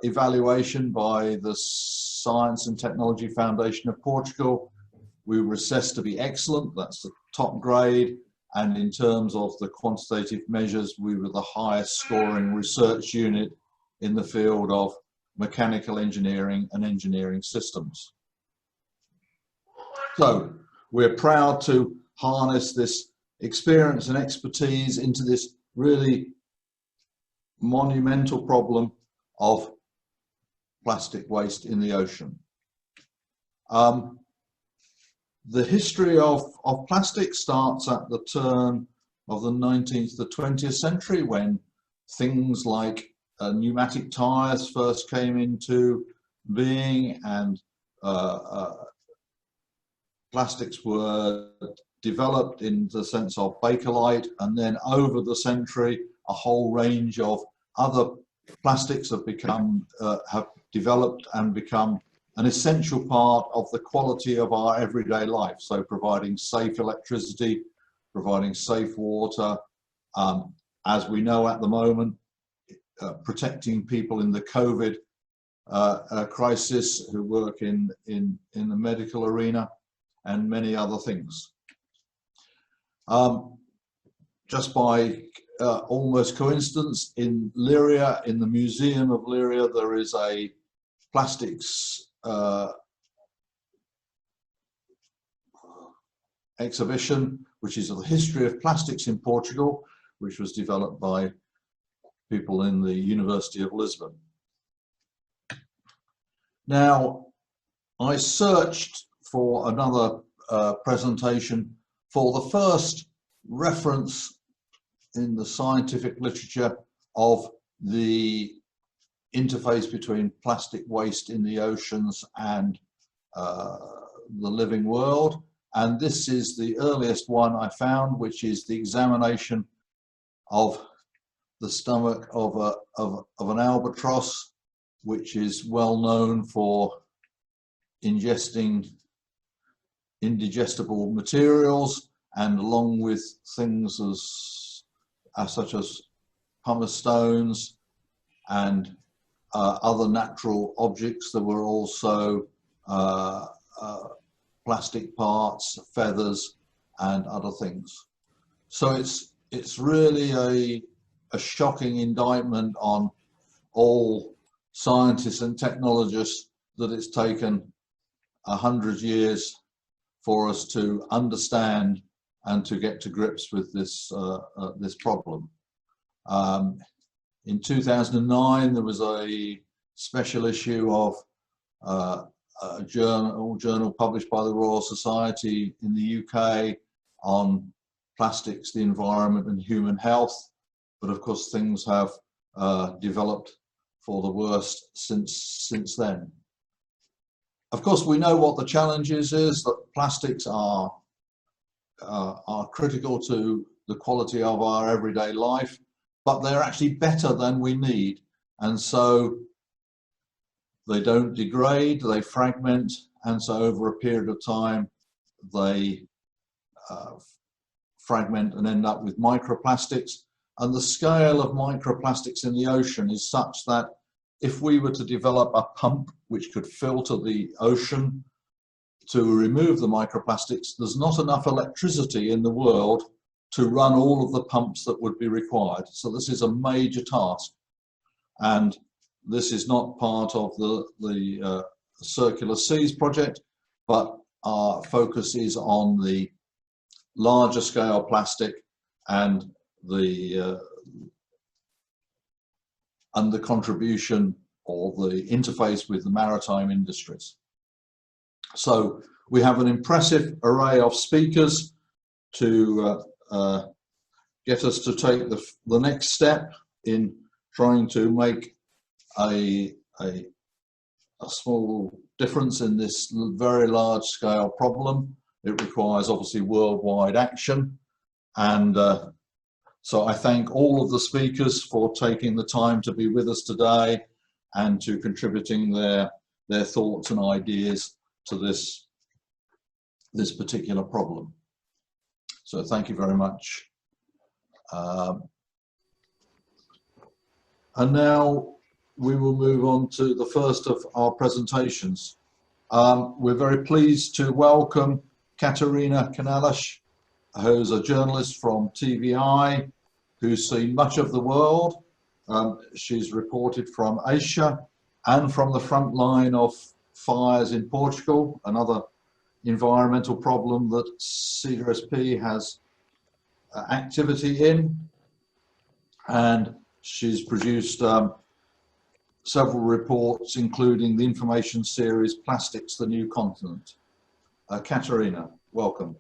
evaluation by the Science and Technology Foundation of Portugal. We were assessed to be excellent, that's the top grade, and in terms of the quantitative measures, we were the highest scoring research unit in the field of mechanical engineering and engineering systems. So we're proud to harness this experience and expertise into this really monumental problem of plastic waste in the ocean. The history of plastic starts at the turn of the 19th to 20th century, when things like pneumatic tires first came into being, and plastics were developed in the sense of Bakelite, and then over the century a whole range of other plastics have developed and become an essential part of the quality of our everyday life. So providing safe electricity, providing safe water, as we know at the moment, protecting people in the COVID crisis who work in the medical arena, and many other things. Just by almost coincidence, in Lyria, in the Museum of Lyria, there is a plastics exhibition, which is the history of plastics in Portugal, which was developed by people in the University of Lisbon. Now, I searched for another presentation for the first reference in the scientific literature of the interface between plastic waste in the oceans and the living world. And this is the earliest one I found, which is the examination of the stomach of an albatross, which is well known for ingesting indigestible materials, and along with things such as pumice stones and other natural objects, there were also plastic parts, feathers, and other things. So it's really a shocking indictment on all scientists and technologists that it's taken 100 years for us to understand and to get to grips with this this problem. In 2009, there was a special issue of a journal published by the Royal Society in the UK on plastics, the environment and human health. But of course, things have developed for the worst since then. Of course, we know what the challenge is that plastics are critical to the quality of our everyday life, but they're actually better than we need. And so they don't degrade, they fragment, and so over a period of time, they fragment and end up with microplastics. And the scale of microplastics in the ocean is such that if we were to develop a pump which could filter the ocean to remove the microplastics, there's not enough electricity in the world to run all of the pumps that would be required. So this is a major task. And this is not part of the CircularSeas project, but our focus is on the larger scale plastic and the contribution or the interface with the maritime industries. So we have an impressive array of speakers to get us to take the next step in trying to make a small difference in this very large scale problem. It requires obviously worldwide action, and so I thank all of the speakers for taking the time to be with us today and to contributing their thoughts and ideas to this particular problem. So thank you very much. And now we will move on to the first of our presentations. We're very pleased to welcome Katerina Canales, who's a journalist from TVI, who's seen much of the world. She's reported from Asia and from the front line of fires in Portugal, another environmental problem that CircularSeas has activity in. And she's produced several reports, including the information series Plastics, the New Continent. Katerina, welcome.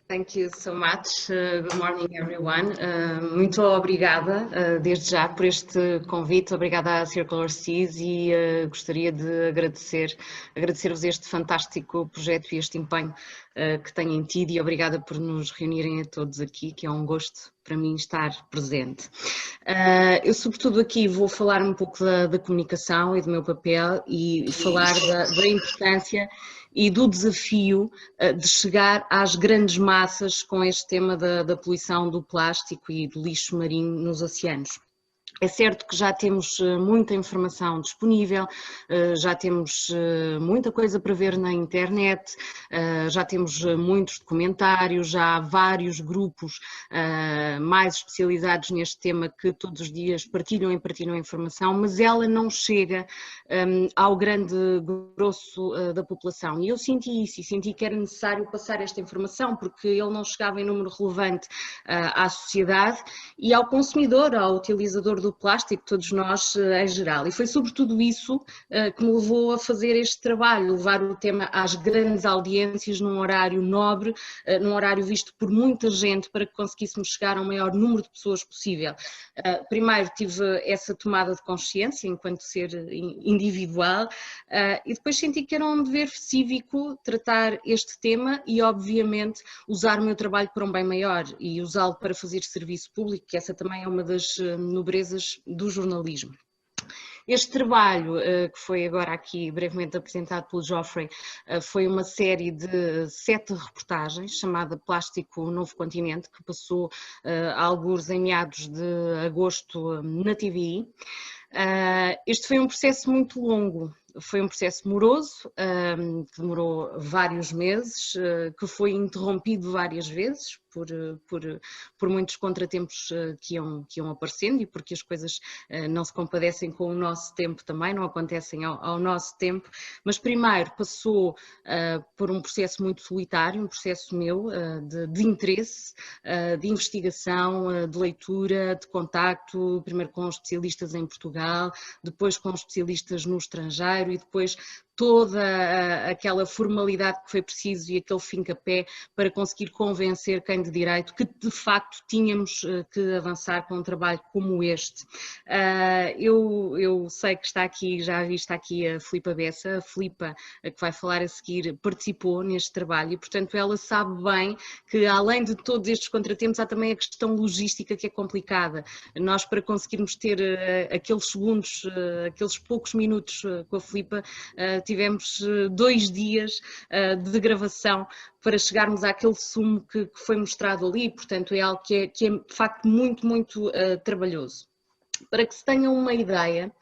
Thank you so much. Good morning, everyone. Muito obrigada, desde já, por este convite. Obrigada à CircularSeas e gostaria de agradecer-vos este fantástico projeto e este empenho que têm tido, e obrigada por nos reunirem a todos aqui, que é um gosto para mim estar presente. Eu, sobretudo, aqui vou falar um pouco da comunicação e do meu papel e falar da importância e do desafio de chegar às grandes massas com este tema da poluição do plástico e do lixo marinho nos oceanos. É certo que já temos muita informação disponível, já temos muita coisa para ver na internet, já temos muitos documentários, já há vários grupos mais especializados neste tema que todos os dias partilham a informação, mas ela não chega ao grande grosso da população. E eu senti isso, e senti que era necessário passar esta informação, porque ele não chegava em número relevante à sociedade e ao consumidor, ao utilizador do plástico, todos nós em geral. E foi sobretudo isso que me levou a fazer este trabalho, levar o tema às grandes audiências num horário nobre, num horário visto por muita gente, para que conseguíssemos chegar ao maior número de pessoas possível. Primeiro tive essa tomada de consciência enquanto ser individual e depois senti que era um dever cívico tratar este tema e, obviamente, usar o meu trabalho para um bem maior e usá-lo para fazer serviço público, que essa também é uma das nobrezas do jornalismo. Este trabalho, que foi agora aqui brevemente apresentado pelo Geoffrey, foi uma série de 7 reportagens, chamada Plástico, o Novo Continente, que passou algures em meados de agosto na TVI. Este foi um processo muito longo. Foi um processo moroso, que demorou vários meses, que foi interrompido várias vezes por muitos contratempos que iam aparecendo e porque as coisas não se compadecem com o nosso tempo também, não acontecem ao nosso tempo, mas primeiro passou por um processo muito solitário, um processo meu de interesse, de investigação, de leitura, de contacto, primeiro com especialistas em Portugal, depois com especialistas no estrangeiro e depois toda aquela formalidade que foi preciso e aquele fincapé para conseguir convencer quem de direito que de facto tínhamos que avançar com um trabalho como este. Eu sei que está aqui, já vi, está aqui a Filipa Bessa, a Filipa, que vai falar a seguir, participou neste trabalho e, portanto, ela sabe bem que, além de todos estes contratempos, há também a questão logística que é complicada. Nós, para conseguirmos ter aqueles segundos, aqueles poucos minutos com a Filipa, tivemos 2 dias de gravação para chegarmos àquele sumo que foi mostrado ali, portanto é algo que é de facto muito, muito trabalhoso. Para que se tenham uma ideia,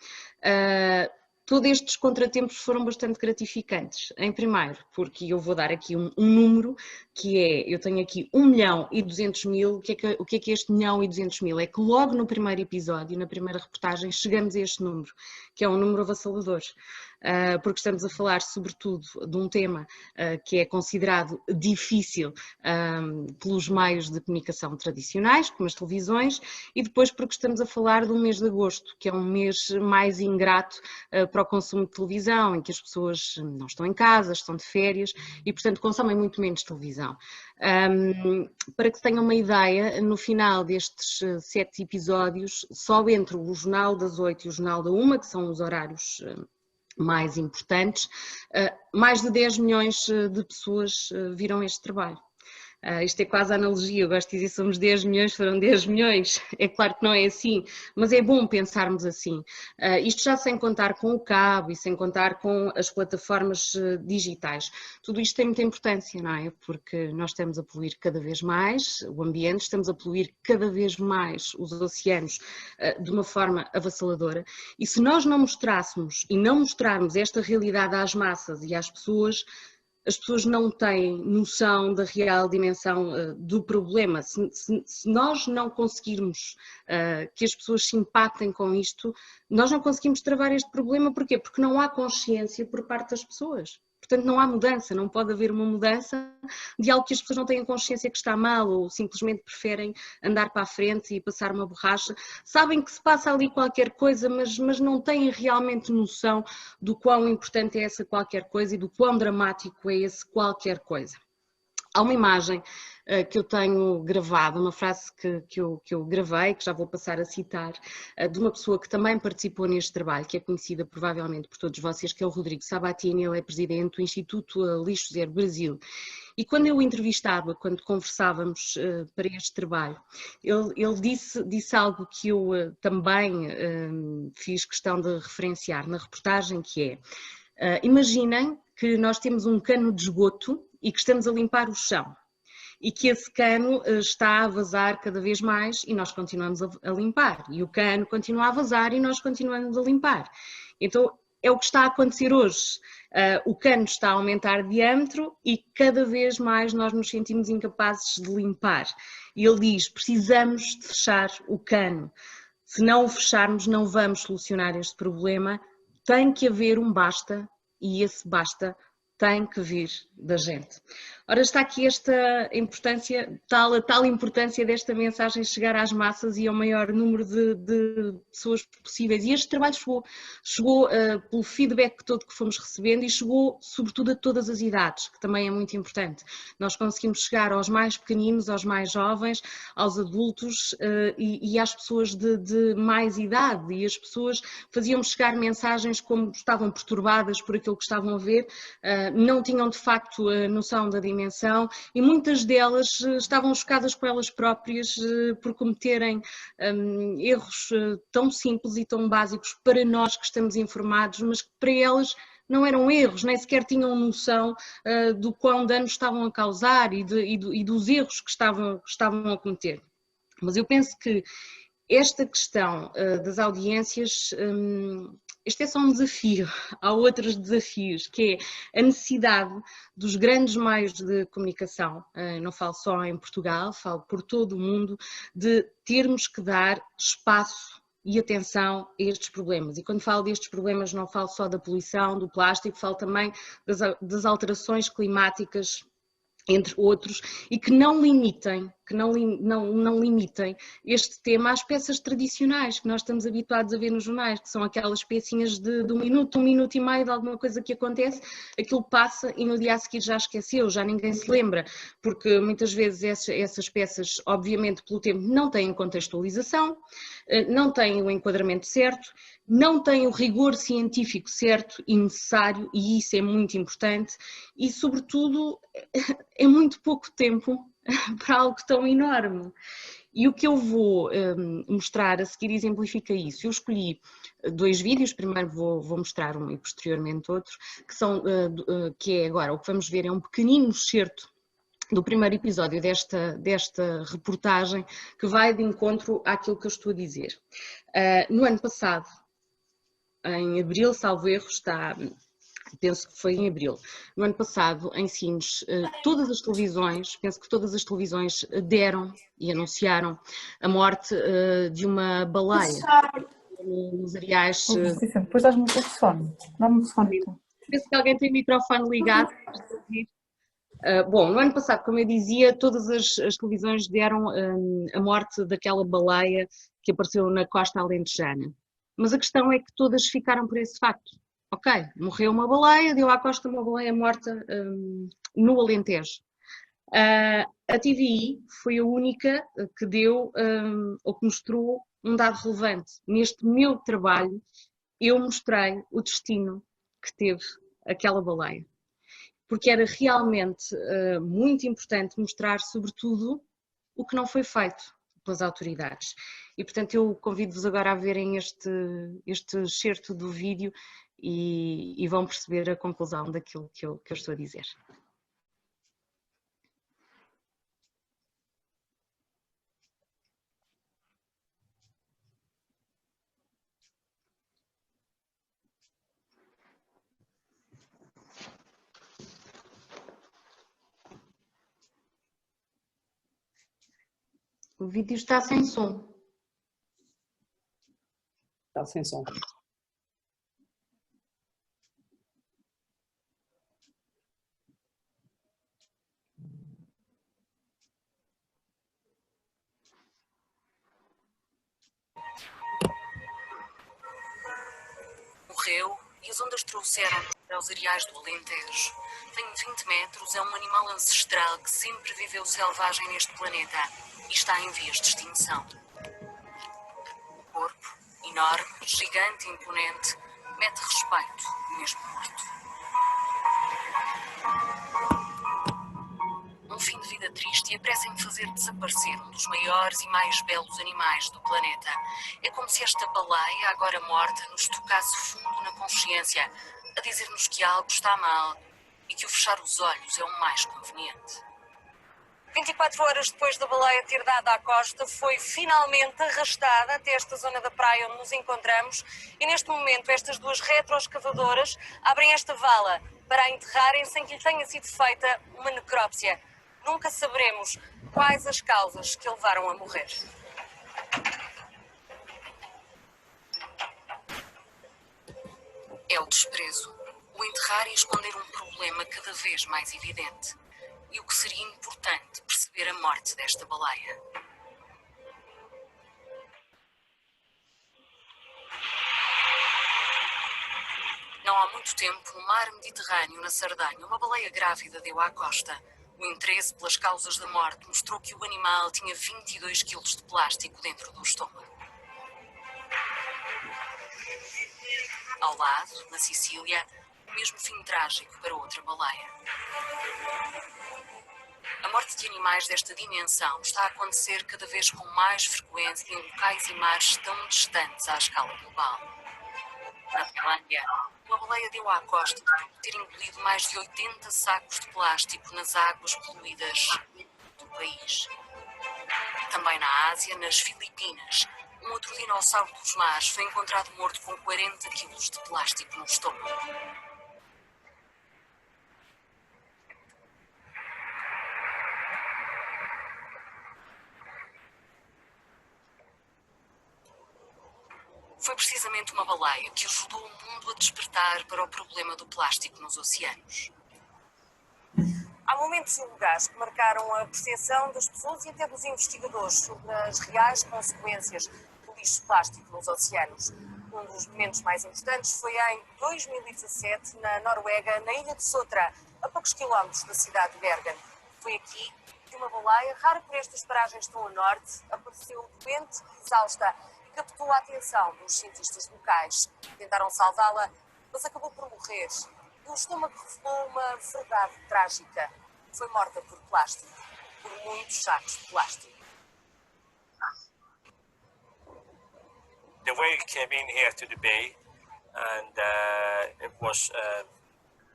todos estes contratempos foram bastante gratificantes. Em primeiro, porque eu vou dar aqui um número, que é, eu tenho aqui 1.200.000, o que é este 1.200.000? É que logo no primeiro episódio, na primeira reportagem, chegamos a este número, que é um número avassalador. Porque estamos a falar sobretudo de um tema que é considerado difícil pelos meios de comunicação tradicionais, como as televisões, e depois porque estamos a falar do mês de agosto, que é um mês mais ingrato para o consumo de televisão, em que as pessoas não estão em casa, estão de férias e, portanto, consomem muito menos televisão. Para que tenham uma ideia, no final destes 7 episódios, só entre o Jornal das 8 e o Jornal da 1, que são os horários mais importantes, mais de 10 milhões de pessoas viram este trabalho. Isto é quase a analogia, eu gosto de dizer somos 10 milhões, foram 10 milhões, é claro que não é assim, mas é bom pensarmos assim. Isto já sem contar com o cabo e sem contar com as plataformas digitais. Tudo isto tem muita importância, não é? Porque nós estamos a poluir cada vez mais o ambiente, estamos a poluir cada vez mais os oceanos de uma forma avassaladora, e se nós não mostrássemos e não mostrarmos esta realidade às massas e às pessoas, as pessoas não têm noção da real dimensão do problema. Se nós não conseguirmos que as pessoas se impactem com isto, nós não conseguimos travar este problema. Porquê? Porque não há consciência por parte das pessoas. Portanto, não há mudança, não pode haver uma mudança de algo que as pessoas não têm consciência que está mal ou simplesmente preferem andar para a frente e passar uma borracha. Sabem que se passa ali qualquer coisa, mas não têm realmente noção do quão importante é essa qualquer coisa e do quão dramático é esse qualquer coisa. Há uma imagem que eu tenho gravado, uma frase que eu gravei, que já vou passar a citar, de uma pessoa que também participou neste trabalho, que é conhecida provavelmente por todos vocês, que é o Rodrigo Sabatini. Ele é presidente do Instituto Lixo Zero Brasil. E quando eu o entrevistava, quando conversávamos para este trabalho, ele disse algo que eu também fiz questão de referenciar na reportagem, que é, imaginem que nós temos um cano de esgoto e que estamos a limpar o chão, e que esse cano está a vazar cada vez mais e nós continuamos a limpar, e o cano continua a vazar e nós continuamos a limpar. Então é o que está a acontecer hoje. O cano está a aumentar de diâmetro e cada vez mais nós nos sentimos incapazes de limpar. E ele diz, precisamos de fechar o cano. Se não o fecharmos, não vamos solucionar este problema. Tem que haver um basta, e esse basta tem que vir da gente. Ora, está aqui esta importância, a tal importância desta mensagem chegar às massas e ao maior número de pessoas possíveis. E este trabalho chegou pelo feedback todo que fomos recebendo, e chegou sobretudo a todas as idades, que também é muito importante. Nós conseguimos chegar aos mais pequeninos, aos mais jovens, aos adultos e às pessoas de mais idade, e as pessoas faziam-me chegar mensagens como estavam perturbadas por aquilo que estavam a ver, não tinham de facto a noção da dimensão, e muitas delas estavam chocadas com elas próprias por cometerem erros tão simples e tão básicos para nós que estamos informados, mas que para elas não eram erros, nem sequer tinham noção do quão dano estavam a causar e dos erros que estavam a cometer. Mas eu penso que esta questão das audiências, este é só um desafio. Há outros desafios, que é a necessidade dos grandes meios de comunicação, não falo só em Portugal, falo por todo o mundo, de termos que dar espaço e atenção a estes problemas. E quando falo destes problemas não falo só da poluição, do plástico, falo também das alterações climáticas, entre outros, e que não limitem, não limitem este tema às peças tradicionais que nós estamos habituados a ver nos jornais, que são aquelas pecinhas de um minuto e meio de alguma coisa que acontece, aquilo passa e no dia a seguir já esqueceu, já ninguém se lembra, porque muitas vezes essas peças, obviamente pelo tempo, não têm contextualização, não têm o enquadramento certo, não têm o rigor científico certo e necessário, e isso é muito importante, e sobretudo é muito pouco tempo para algo tão enorme. E o que eu vou mostrar a seguir exemplifica isso. Eu escolhi 2 vídeos, primeiro vou mostrar um e posteriormente outro, que é agora, o que vamos ver é um pequenino excerto do primeiro episódio desta reportagem, que vai de encontro àquilo que eu estou a dizer. No ano passado, em abril, salvo erro, penso que foi em abril. No ano passado, em Sines, todas as televisões, penso que todas as televisões deram e anunciaram a morte de uma baleia nos areais. Depois dás-me o telefone. Dá-me o telefone. Penso que alguém tem o microfone ligado. Bom, no ano passado, como eu dizia, todas as televisões deram a morte daquela baleia que apareceu na costa alentejana. Mas a questão é que todas ficaram por esse facto. Ok, morreu uma baleia, deu à costa uma baleia morta no Alentejo. A TVI foi a única que deu ou que mostrou um dado relevante. Neste meu trabalho, eu mostrei o destino que teve aquela baleia. porque era realmente muito importante mostrar, sobretudo, o que não foi feito pelas autoridades. E, portanto, eu convido-vos agora a verem este excerto do vídeo e vão perceber a conclusão daquilo que eu estou a dizer. O vídeo está sem som. Está sem som. Morreu e as ondas trouxeram aos areais do Alentejo. Tem 20 metros, é um animal ancestral que sempre viveu selvagem neste planeta e está em vias de extinção. O corpo, enorme, gigante e imponente, mete respeito, mesmo morto. Um fim de vida triste e a pressa em fazer desaparecer um dos maiores e mais belos animais do planeta. É como se esta baleia, agora morta, nos tocasse fundo na consciência, a dizer-nos que algo está mal e que o fechar os olhos é o mais conveniente. 24 horas depois da baleia ter dado à costa, foi finalmente arrastada até esta zona da praia onde nos encontramos e neste momento estas duas retroescavadoras abrem esta vala para a enterrarem sem que lhe tenha sido feita uma necrópsia. Nunca saberemos quais as causas que a levaram a morrer. É o desprezo, o enterrar e esconder um problema cada vez mais evidente. E o que seria importante perceber a morte desta baleia. Não há muito tempo, no mar Mediterrâneo, na Sardanha, uma baleia grávida deu à costa. O interesse pelas causas da morte mostrou que o animal tinha 22 quilos de plástico dentro do estômago. Ao lado, na Sicília, o mesmo fim trágico para outra baleia. A morte de animais desta dimensão está a acontecer cada vez com mais frequência em locais e mares tão distantes à escala global. Na Finlândia, uma baleia deu à costa por ter engolido mais de 80 sacos de plástico nas águas poluídas do país. Também na Ásia, nas Filipinas, um outro dinossauro dos mares foi encontrado morto com 40 quilos de plástico no estômago. Foi precisamente uma baleia que ajudou o mundo a despertar para o problema do plástico nos oceanos. Há momentos e lugares que marcaram a percepção das pessoas e até dos investigadores sobre as reais consequências do lixo plástico nos oceanos. Um dos momentos mais importantes foi em 2017, na Noruega, na ilha de Sotra, a poucos quilómetros da cidade de Bergen. Foi aqui que uma baleia, rara por estas paragens tão a norte, apareceu doente e exausta. Captou a atenção dos cientistas locais. Tentaram salvá-la, mas acabou por morrer. E o estômago revelou uma verdade trágica. Foi morta por plástico, por muitos sacos de plástico. The whale came in here to the bay, and it was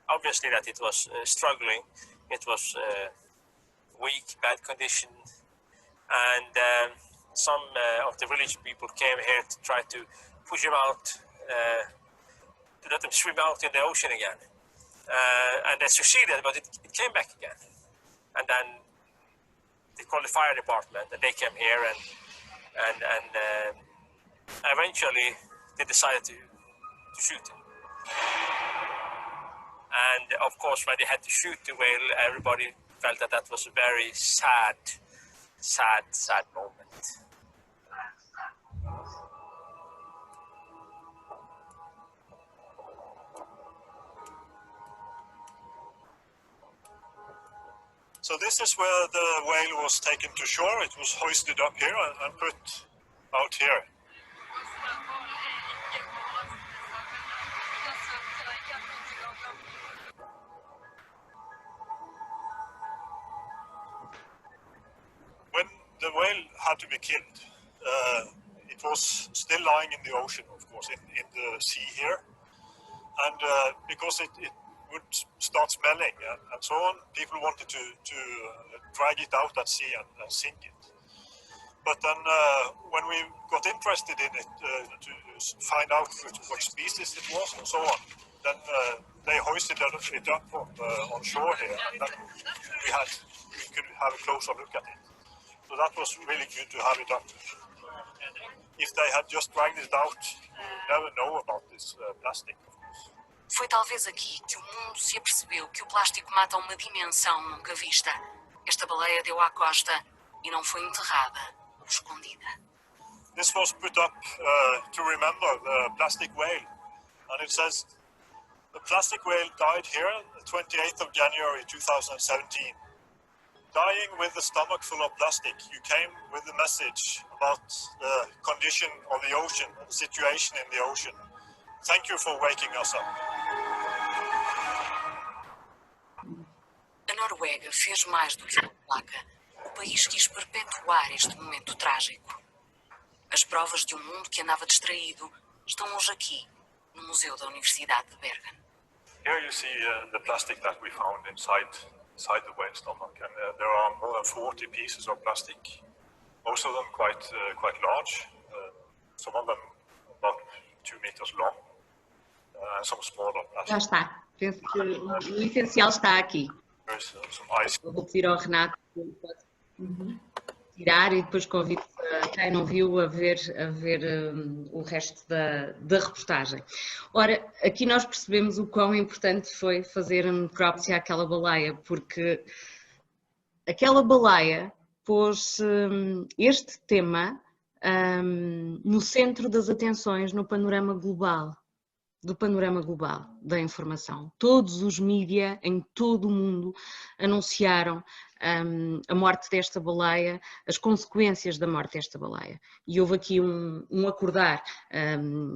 obviously that it was struggling. It was weak, bad condition, and some of the village people came here to try to push him out, to let him swim out in the ocean again. And they succeeded, but it came back again. And then they called the fire department, and they came here, and eventually they decided to shoot him. And of course, when they had to shoot the whale, everybody felt that that was a very sad moment. So this is where the whale was taken to shore. It was hoisted up here and put out here. had to be killed. It was still lying in the ocean, of course, in the sea here. And because it would start smelling and so on, people wanted to drag it out at sea and sink it. But then when we got interested in it to find out what species it was and so on, then they hoisted it up on shore here, and then we could have a closer look at it. So that was really good to have it up. If they had just dragged it out, you'd never know about this plastic, of course. Foi talvez aqui que o mundo se apercebeu que o plástico mata uma dimensão nunca vista. Esta baleia deu à costa e não foi enterrada ou escondida. This was put up to remember the plastic whale, and it says the plastic whale died here the 28th of January 2017. Dying with the stomach full of plastic, you came with the message about the condition of the ocean, the situation in the ocean. Thank you for waking us up. A Noruega fez mais do que uma placa. O país quis perpetuar este momento trágico. As provas de um mundo que andava distraído estão hoje aqui, no Museu da Universidade de Bergen. Here you see the plastic that we found inside the whale stomach, and there are more than 40 pieces of plastic. Most of them quite large. Some of them about 2 meters long, and some smaller plastic. Já está. Penso que o essencial está aqui. There's some ice. Eu vou pedir ao Renato que pode tirar e depois convido quem não viu a ver o resto da reportagem. Ora, aqui nós percebemos o quão importante foi fazer a necrópsia àquela baleia, porque aquela baleia pôs este tema no centro das atenções no panorama global. Do panorama global da informação. Todos os mídia em todo o mundo anunciaram a morte desta baleia, as consequências da morte desta baleia. E houve aqui um acordar.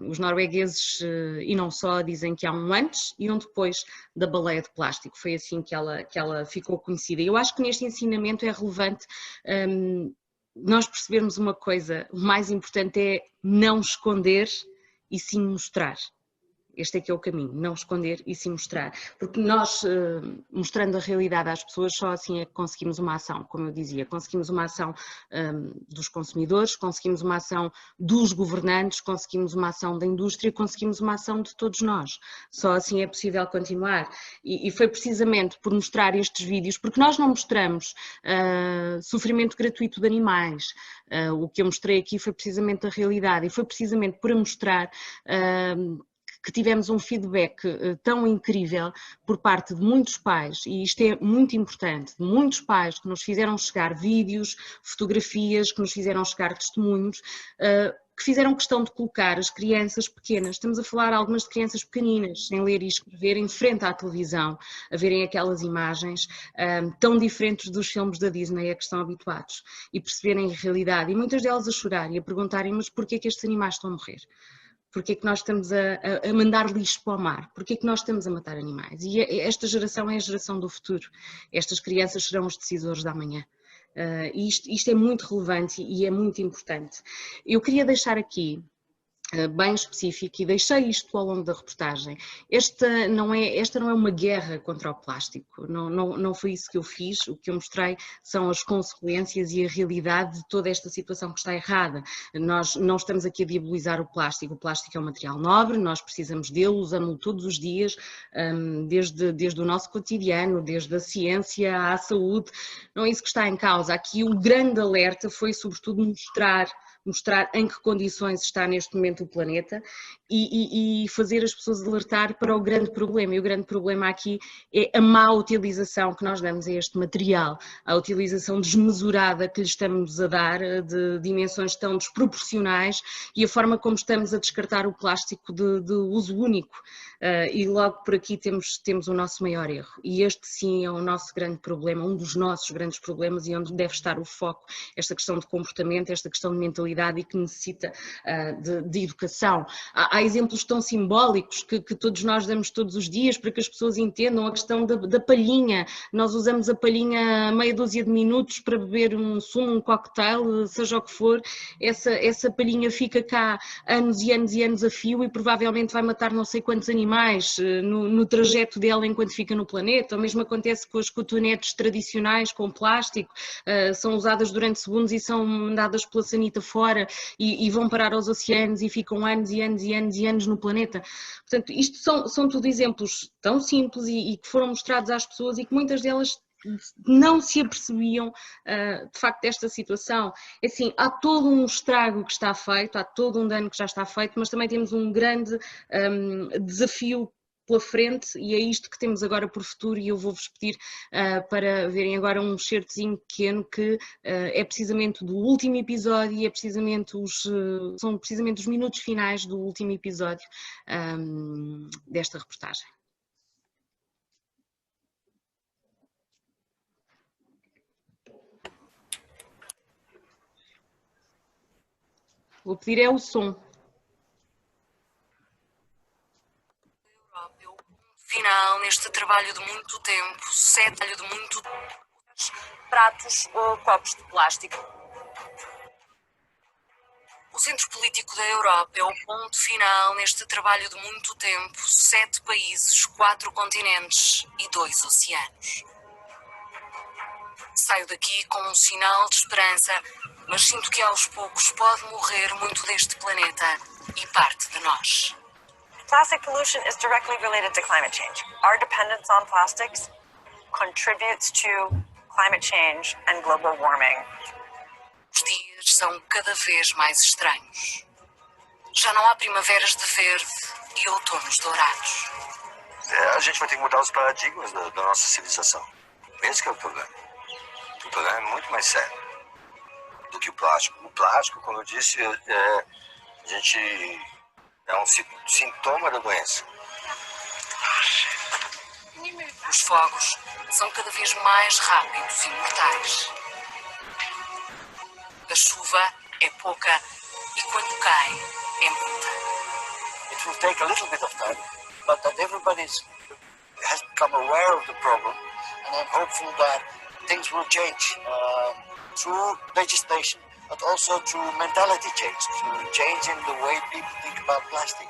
Os noruegueses, e não só, dizem que há um antes e um depois da baleia de plástico. Foi assim que ela ficou conhecida. Eu acho que neste ensinamento é relevante nós percebermos uma coisa. O mais importante é não esconder e sim mostrar. Este é que é o caminho, não esconder e sim mostrar. Porque nós, mostrando a realidade às pessoas, só assim é que conseguimos uma ação, como eu dizia. Conseguimos uma ação dos consumidores, conseguimos uma ação dos governantes, conseguimos uma ação da indústria, conseguimos uma ação de todos nós. Só assim é possível continuar. E foi precisamente por mostrar estes vídeos, porque nós não mostramos sofrimento gratuito de animais. O que eu mostrei aqui foi precisamente a realidade e foi precisamente por mostrar que tivemos um feedback tão incrível por parte de muitos pais, e isto é muito importante, de muitos pais que nos fizeram chegar vídeos, fotografias, que nos fizeram chegar testemunhos, que fizeram questão de colocar as crianças pequenas, estamos a falar algumas de crianças pequeninas, sem ler e escrever, em frente à televisão, a verem aquelas imagens tão diferentes dos filmes da Disney a que estão habituados, e perceberem a realidade, e muitas delas a chorar e a perguntarem, mas porquê é que estes animais estão a morrer? Porquê é que nós estamos a mandar lixo para o mar? Porquê é que nós estamos a matar animais? E esta geração é a geração do futuro. Estas crianças serão os decisores da amanhã. Isto é muito relevante e é muito importante. Eu queria deixar aqui bem específico, e deixei isto ao longo da reportagem. Esta não é uma guerra contra o plástico, não foi isso que eu fiz. O que eu mostrei são as consequências e a realidade de toda esta situação que está errada. Nós não estamos aqui a diabolizar o plástico é um material nobre, nós precisamos dele, usamos-lo todos os dias, desde o nosso cotidiano, desde a ciência à saúde, não é isso que está em causa. Aqui o grande alerta foi sobretudo mostrar em que condições está neste momento o planeta e fazer as pessoas alertar para o grande problema. E o grande problema aqui é a má utilização que nós damos a este material, a utilização desmesurada que lhe estamos a dar, de dimensões tão desproporcionais, e a forma como estamos a descartar o plástico de uso único. E logo por aqui temos o nosso maior erro. E este sim é o nosso grande problema, um dos nossos grandes problemas, e onde deve estar o foco, esta questão de comportamento, esta questão de mentalidade, realidade e que necessita de educação. Há exemplos tão simbólicos que todos nós damos todos os dias para que as pessoas entendam a questão da palhinha. Nós usamos a palhinha meia dúzia de minutos para beber um sumo, um cocktail, seja o que for. Essa palhinha fica cá anos e anos e anos a fio e provavelmente vai matar não sei quantos animais no trajeto dela enquanto fica no planeta. O mesmo acontece com as cotonetes tradicionais com plástico, são usadas durante segundos e são mandadas pela sanita fora e vão parar aos oceanos e ficam anos e anos e anos e anos no planeta. Portanto, isto são tudo exemplos tão simples e que foram mostrados às pessoas e que muitas delas não se apercebiam de facto desta situação. É assim, há todo um estrago que está feito, há todo um dano que já está feito, mas também temos um grande desafio pela frente e é isto que temos agora por futuro e eu vou-vos pedir para verem agora um excertozinho pequeno que é precisamente do último episódio e são precisamente os minutos finais do último episódio desta reportagem. Vou pedir o som. Final, neste trabalho de muito tempo, pratos ou copos de plástico. O centro político da Europa é o ponto final neste trabalho de muito tempo, 7 países, 4 continentes e 2 oceanos. Saio daqui com um sinal de esperança, mas sinto que aos poucos pode morrer muito deste planeta e parte de nós. Plastic pollution is directly related to climate change. Our dependence on plastics contributes to climate change and global warming. Os dias são cada vez mais estranhos. Já não há primaveras de verde e outonos dourados. A gente vai ter que mudar os paradigmas da nossa civilização. Esse que é o problema. O problema é muito mais sério do que o plástico. O plástico, como eu disse, a gente é um sintoma da doença. Os fogos são cada vez mais rápidos e mortais. A chuva é pouca e quando cai é muita. It will take a little bit of time, but that everybody has become aware of the problem, and I'm hopeful that things will change through legislation, but also through mentality change, through changing the way people think about plastic.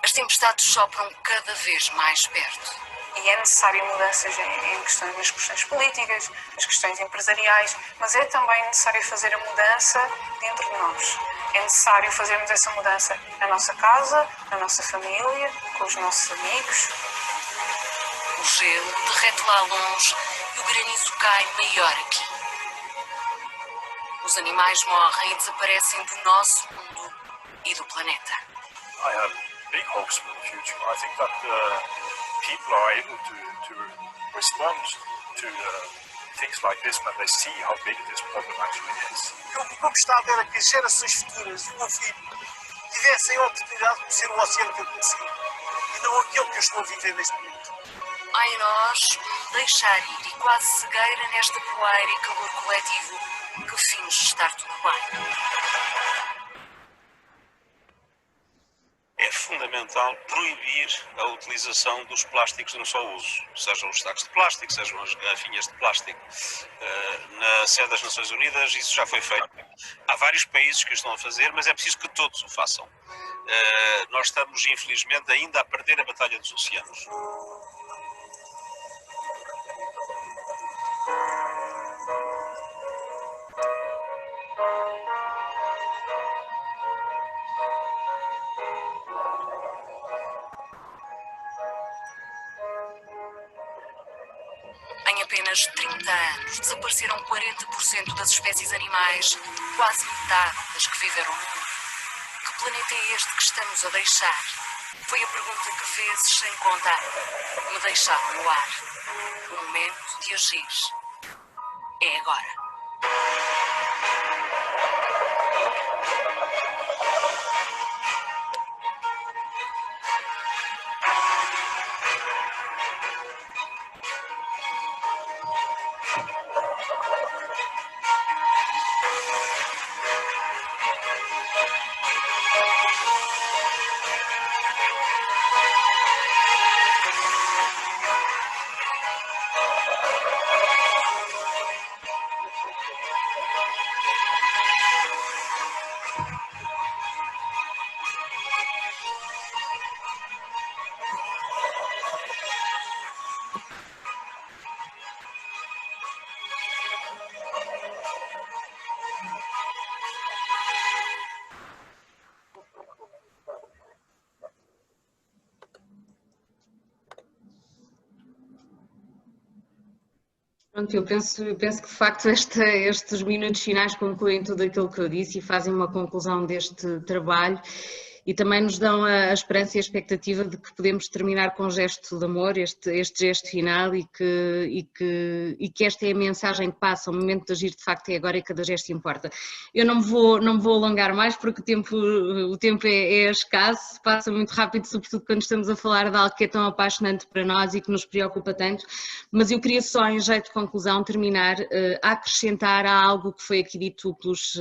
As tempestades sopram cada vez mais perto. E é necessário mudanças nas questões políticas, nas questões empresariais, mas é também necessário fazer a mudança dentro de nós. É necessário fazermos essa mudança na nossa casa, na nossa família, com os nossos amigos. O gelo derrete lá longe e o granizo cai maior aqui. Os animais morrem e desaparecem do nosso mundo e do planeta. I have big hopes for the future. I think that people are able to respond to things like this when they see how big this problem actually is. Eu gostava era que as gerações futuras, o meu filho, tivessem a oportunidade de conhecer o oceano que eu conheci e não aquele que eu estou a viver neste momento. Há em nós um deixar ir e quase cegueira nesta poeira e calor coletivo que finge estar tudo bem. É fundamental proibir a utilização dos plásticos de um só uso, sejam os sacos de plástico, sejam as garrafinhas de plástico. Na sede das Nações Unidas isso já foi feito. Há vários países que o estão a fazer, mas é preciso que todos o façam. Nós estamos, infelizmente, ainda a perder a batalha dos oceanos. Em apenas 30 anos, desapareceram 40% das espécies animais, quase metade das que viveram no mundo. Que planeta é este que estamos a deixar? Foi a pergunta que vezes sem conta me deixaram no ar. O momento de agir é agora. Pronto, eu penso que de facto estes minutos finais concluem tudo aquilo que eu disse e fazem uma conclusão deste trabalho e também nos dão a esperança e a expectativa de que podemos terminar com um gesto de amor, este gesto final e que esta é a mensagem que passa, o momento de agir de facto é agora e cada gesto importa. Eu não me vou alongar mais porque o tempo é escasso, passa muito rápido, sobretudo quando estamos a falar de algo que é tão apaixonante para nós e que nos preocupa tanto, mas eu queria só em jeito de conclusão terminar a acrescentar a algo que foi aqui dito pelos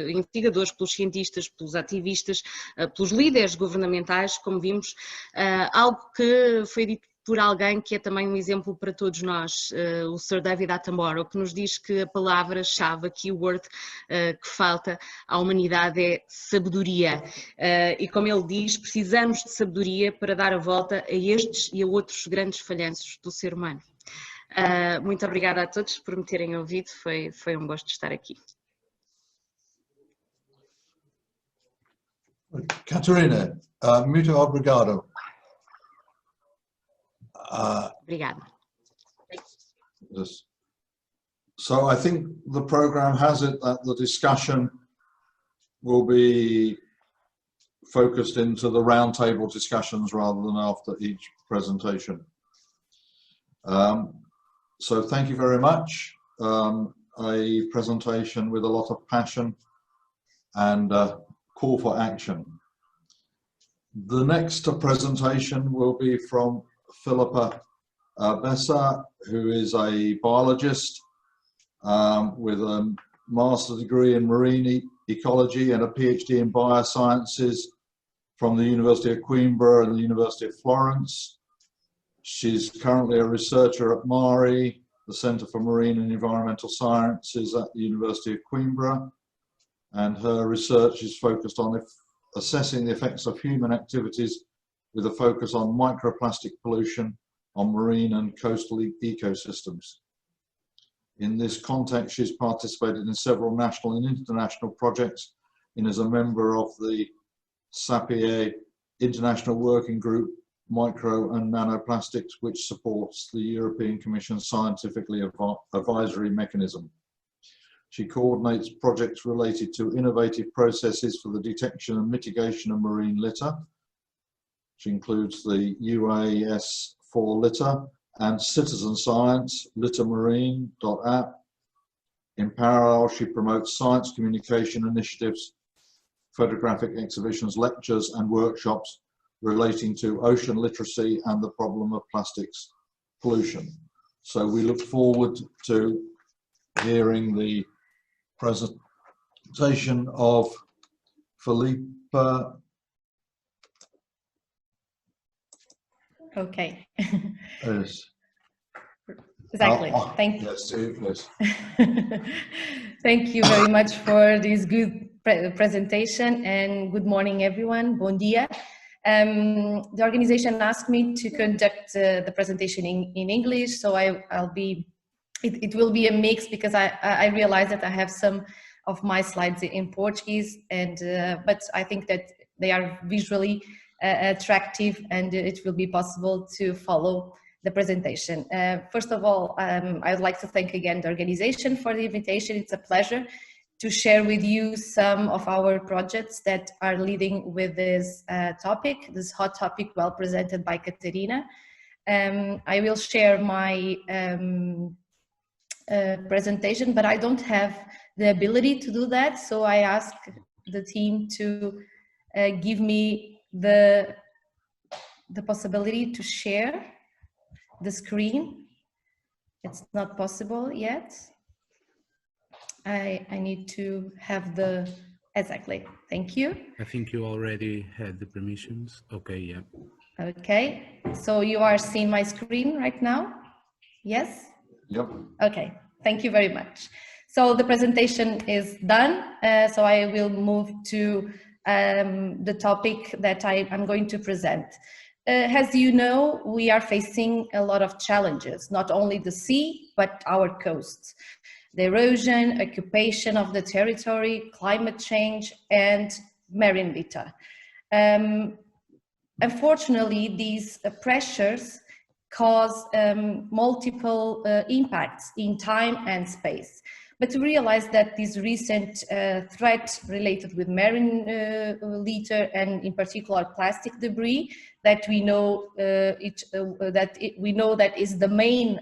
investigadores, pelos cientistas, pelos ativistas, pelos líderes governamentais, como vimos, algo que foi dito por alguém que é também um exemplo para todos nós, o Sir David Attenborough, que nos diz que a palavra-chave, a keyword que falta à humanidade é sabedoria. E como ele diz, precisamos de sabedoria para dar a volta a estes e a outros grandes falhanços do ser humano. Muito obrigada a todos por me terem ouvido, foi um gosto estar aqui. Catarina, muito obrigado. Obrigada. Yes. So I think the program has it that the discussion will be focused into the roundtable discussions rather than after each presentation. So thank you very much. A presentation with a lot of passion and call for action. The next presentation will be from Philippa Bessa, who is a biologist with a master's degree in marine ecology and a PhD in biosciences from the University of Coimbra and the University of Florence. She's currently a researcher at MARI, the Centre for Marine and Environmental Sciences at the University of Coimbra, and her research is focused on assessing the effects of human activities with a focus on microplastic pollution on marine and coastal ecosystems. In this context, she's participated in several national and international projects and is a member of the SAPIE International Working Group Micro and Nanoplastics, which supports the European Commission's scientifically advisory mechanism. She coordinates projects related to innovative processes for the detection and mitigation of marine litter. She includes the UAS for litter and citizen science, littermarine.app. In parallel, she promotes science communication initiatives, photographic exhibitions, lectures and workshops relating to ocean literacy and the problem of plastics pollution. So we look forward to hearing the presentation of Philippa. Okay. Yes. Exactly. Thank you. Yes, please. Thank you very much for this good presentation and good morning, everyone. Bom dia. The organization asked me to conduct the presentation in English, so it will be a mix because I realize that I have some of my slides in Portuguese, and but I think that they are visually attractive and it will be possible to follow the presentation. First of all, I would like to thank again the organization for the invitation. It's a pleasure to share with you some of our projects that are leading with this topic, this hot topic well presented by Catarina. I will share my presentation, but I don't have the ability to do that, so I ask the team to give me the possibility to share the screen. It's not possible yet. I need to have the, exactly, thank you. I think you already had the permissions. Okay, yeah. Okay, so you are seeing my screen right now? Yes? Yep. Okay, thank you very much. So the presentation is done, so I will move to the topic that I'm going to present. As you know, we are facing a lot of challenges, not only the sea, but our coasts. The erosion, occupation of the territory, climate change, and marine litter. Unfortunately, these pressures cause multiple impacts in time and space. But we realize that this recent threat related with marine litter and in particular plastic debris that we know we know that is the main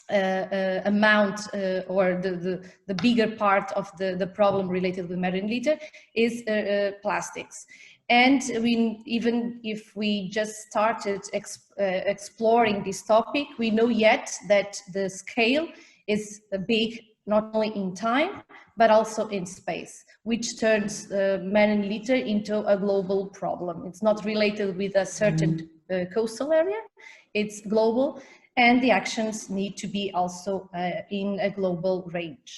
amount or the bigger part of the problem related with marine litter is plastics. And even if we just started exploring this topic, we know yet that the scale is big, not only in time, but also in space, which turns marine litter into a global problem. It's not related with a certain coastal area, it's global, and the actions need to be also in a global range.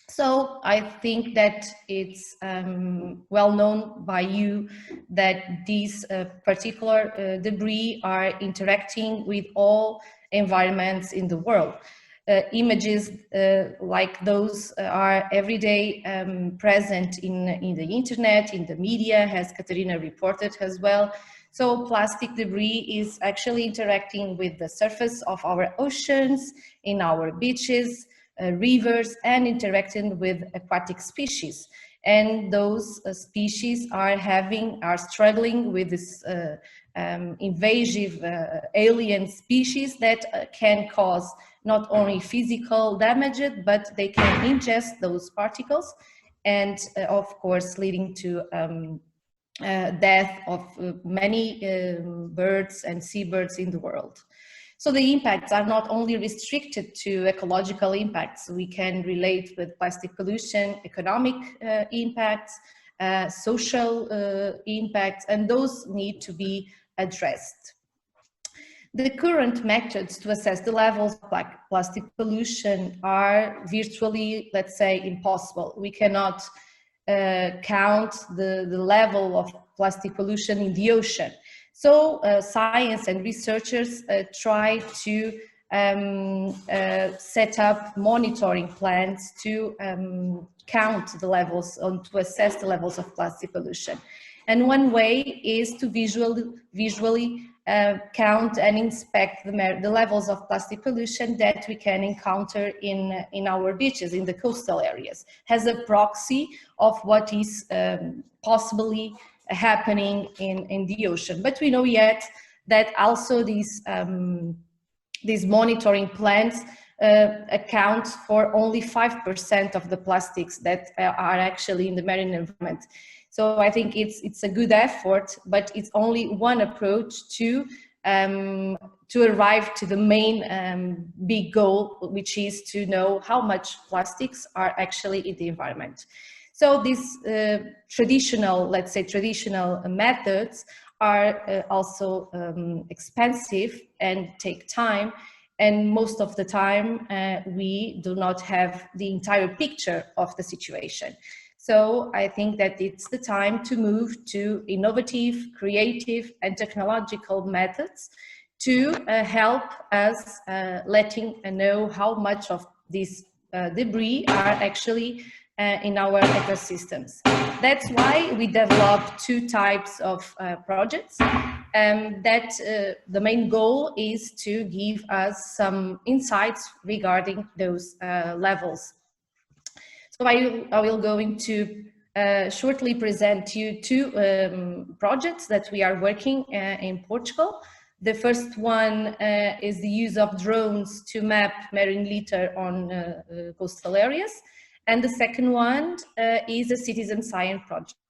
So I think that it's well known by you that these particular debris are interacting with all environments in the world. Images like those are every day present in the internet, in the media, as Katarina reported as well. So plastic debris is actually interacting with the surface of our oceans, in our beaches, rivers, and interacting with aquatic species. And those species are struggling with this invasive alien species that can cause not only physical damage, but they can ingest those particles and of course leading to death of many birds and seabirds in the world. So the impacts are not only restricted to ecological impacts. We can relate with plastic pollution, economic impacts, social impacts, and those need to be addressed. The current methods to assess the levels of plastic pollution are virtually, let's say, impossible. We cannot count the level of plastic pollution in the ocean. So science and researchers try to set up monitoring plans to count the levels, to assess the levels of plastic pollution. And one way is to visually count and inspect the levels of plastic pollution that we can encounter in our beaches, in the coastal areas, as a proxy of what is possibly happening in the ocean. But we know yet that also these monitoring plans account for only 5% of the plastics that are actually in the marine environment. So I think it's a good effort, but it's only one approach to arrive to the main big goal, which is to know how much plastics are actually in the environment. So these traditional, let's say traditional methods are also expensive and take time. And most of the time we do not have the entire picture of the situation. So I think that it's the time to move to innovative, creative, and technological methods to help us letting know how much of this debris are actually in our ecosystems. That's why we developed two types of projects. That the main goal is to give us some insights regarding those levels. So I will going to shortly present you two projects that we are working in Portugal. The first one is the use of drones to map marine litter on coastal areas. And the second one is a citizen science project.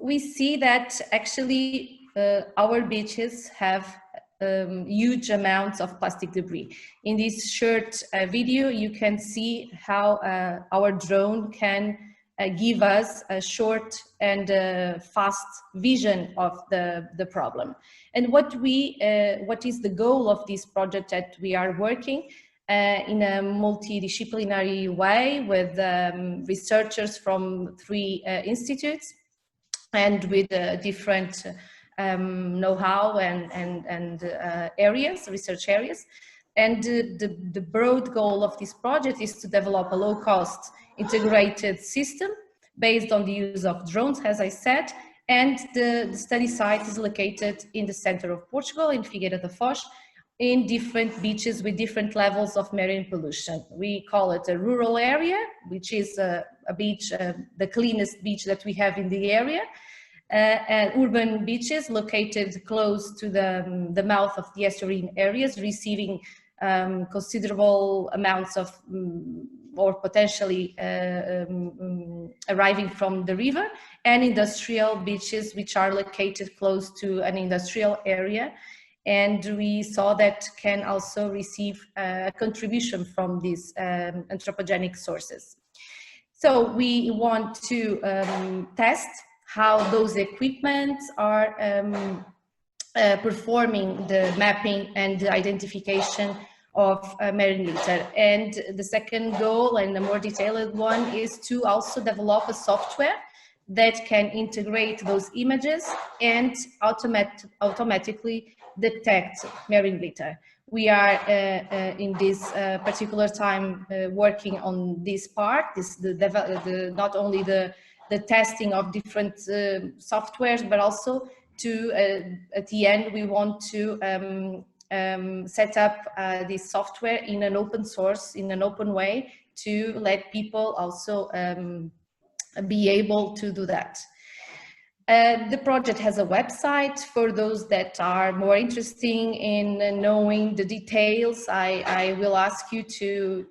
We see that actually our beaches have huge amounts of plastic debris. In this short video, you can see how our drone can give us a short and fast vision of the problem. And what is the goal of this project that we are working in a multidisciplinary way with researchers from 3 institutes and with different know-how and areas, research areas. And the broad goal of this project is to develop a low-cost integrated system based on the use of drones, as I said, And the study site is located in the center of Portugal, in Figueira da Foz, in different beaches with different levels of marine pollution. We call it a rural area, which is a beach, the cleanest beach that we have in the area. And urban beaches located close to the mouth of the estuarine areas, receiving considerable amounts of or potentially arriving from the river, and industrial beaches which are located close to an industrial area. And we saw that can also receive a contribution from these anthropogenic sources. So we want to test how those equipments are performing the mapping and the identification of marine litter. And the second goal, and the more detailed one, is to also develop a software that can integrate those images and automatically detect marine litter. We are in this particular time working on this part, not only the testing of different softwares, but also to at the end we want to set up this software in an open source, in an open way, to let people also be able to do that. The project has a website for those that are more interested in knowing the details. I will ask you to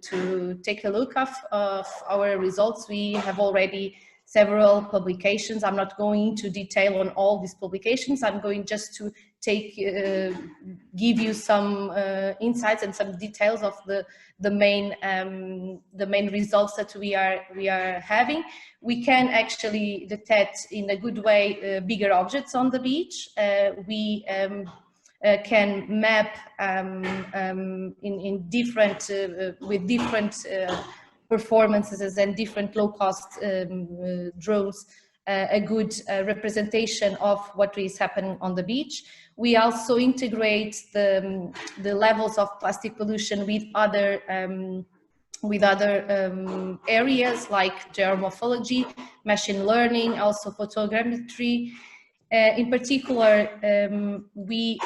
take a look of our results. We have already several publications. I'm not going into detail on all these publications. I'm going just to give you some insights and some details of the main results that we are having. We can actually detect in a good way bigger objects on the beach. We can map in different with different performances and different low-cost drones, a good representation of what is happening on the beach. We also integrate the levels of plastic pollution with other areas like geomorphology, machine learning, also photogrammetry. In particular, we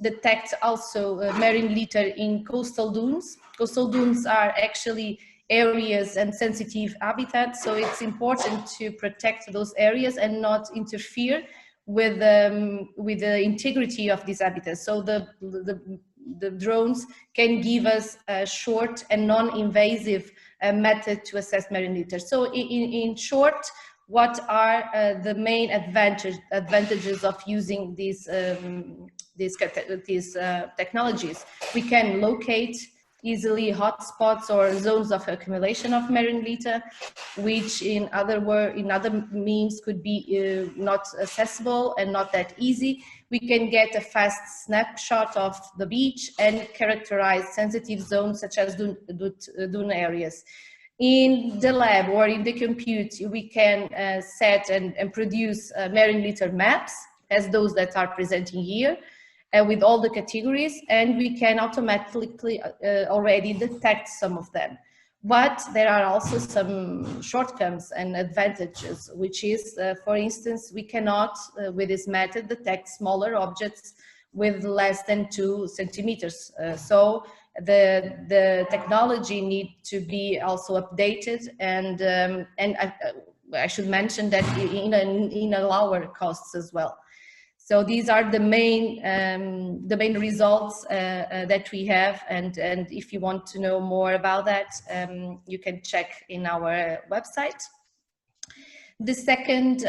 detect also marine litter in coastal dunes. Coastal dunes are actually areas and sensitive habitats, so it's important to protect those areas and not interfere with the integrity of these habitats. So the drones can give us a short and non-invasive method to assess marine litter. So in short, what are the main advantages of using these technologies? We can locate easily hotspots or zones of accumulation of marine litter, which in other means could be not accessible and not that easy. We can get a fast snapshot of the beach and characterize sensitive zones such as dune areas. In the lab or in the compute, we can set and produce marine litter maps, as those that are presenting here, with all the categories, and we can automatically already detect some of them. But there are also some shortcomings and advantages, which is, for instance, we cannot, with this method, detect smaller objects with less than 2 centimeters. So the technology needs to be also updated, and I should mention that in a lower costs as well. So these are the main results that we have, and if you want to know more about that, you can check in our website. The second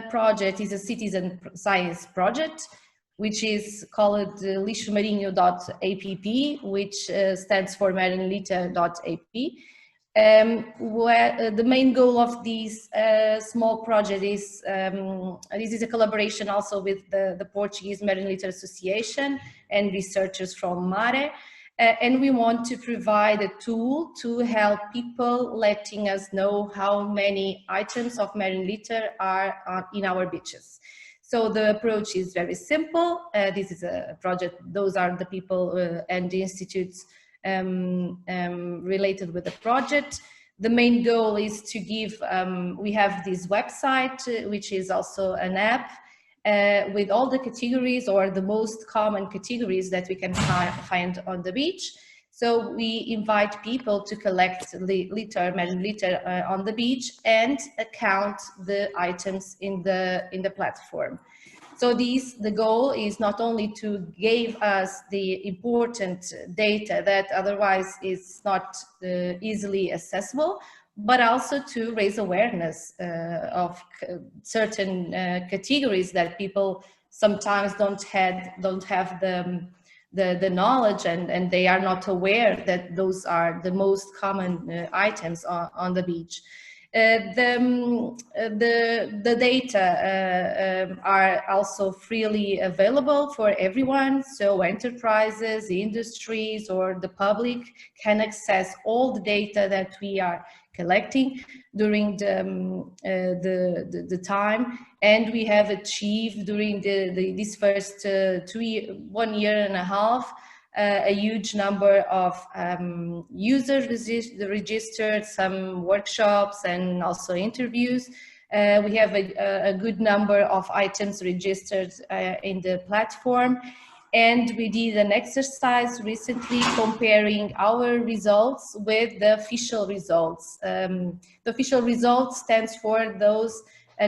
project is a citizen science project, which is called lixomarinho.app, which stands for marinelitter.app. Where the main goal of this small project is, this is a collaboration also with the Portuguese Marine Litter Association and researchers from MARE, and we want to provide a tool to help people letting us know how many items of marine litter are in our beaches. So the approach is very simple. This is a project, those are the people and the institutes related with the project. the main goal is to give, we have this website, which is also an app with all the categories or the most common categories that we can find on the beach. So we invite people to collect litter, marine litter on the beach and count the items in the platform. So the goal is not only to give us the important data that otherwise is not easily accessible, but also to raise awareness of certain categories that people sometimes don't have the knowledge, and they are not aware that those are the most common items on the beach. The data are also freely available for everyone, so enterprises, industries, or the public can access all the data that we are collecting during the time, and we have achieved during this first 1 year and a half a huge number of users registered, some workshops and also interviews. We have a good number of items registered in the platform, and we did an exercise recently comparing our results with the official results. The official results stands for those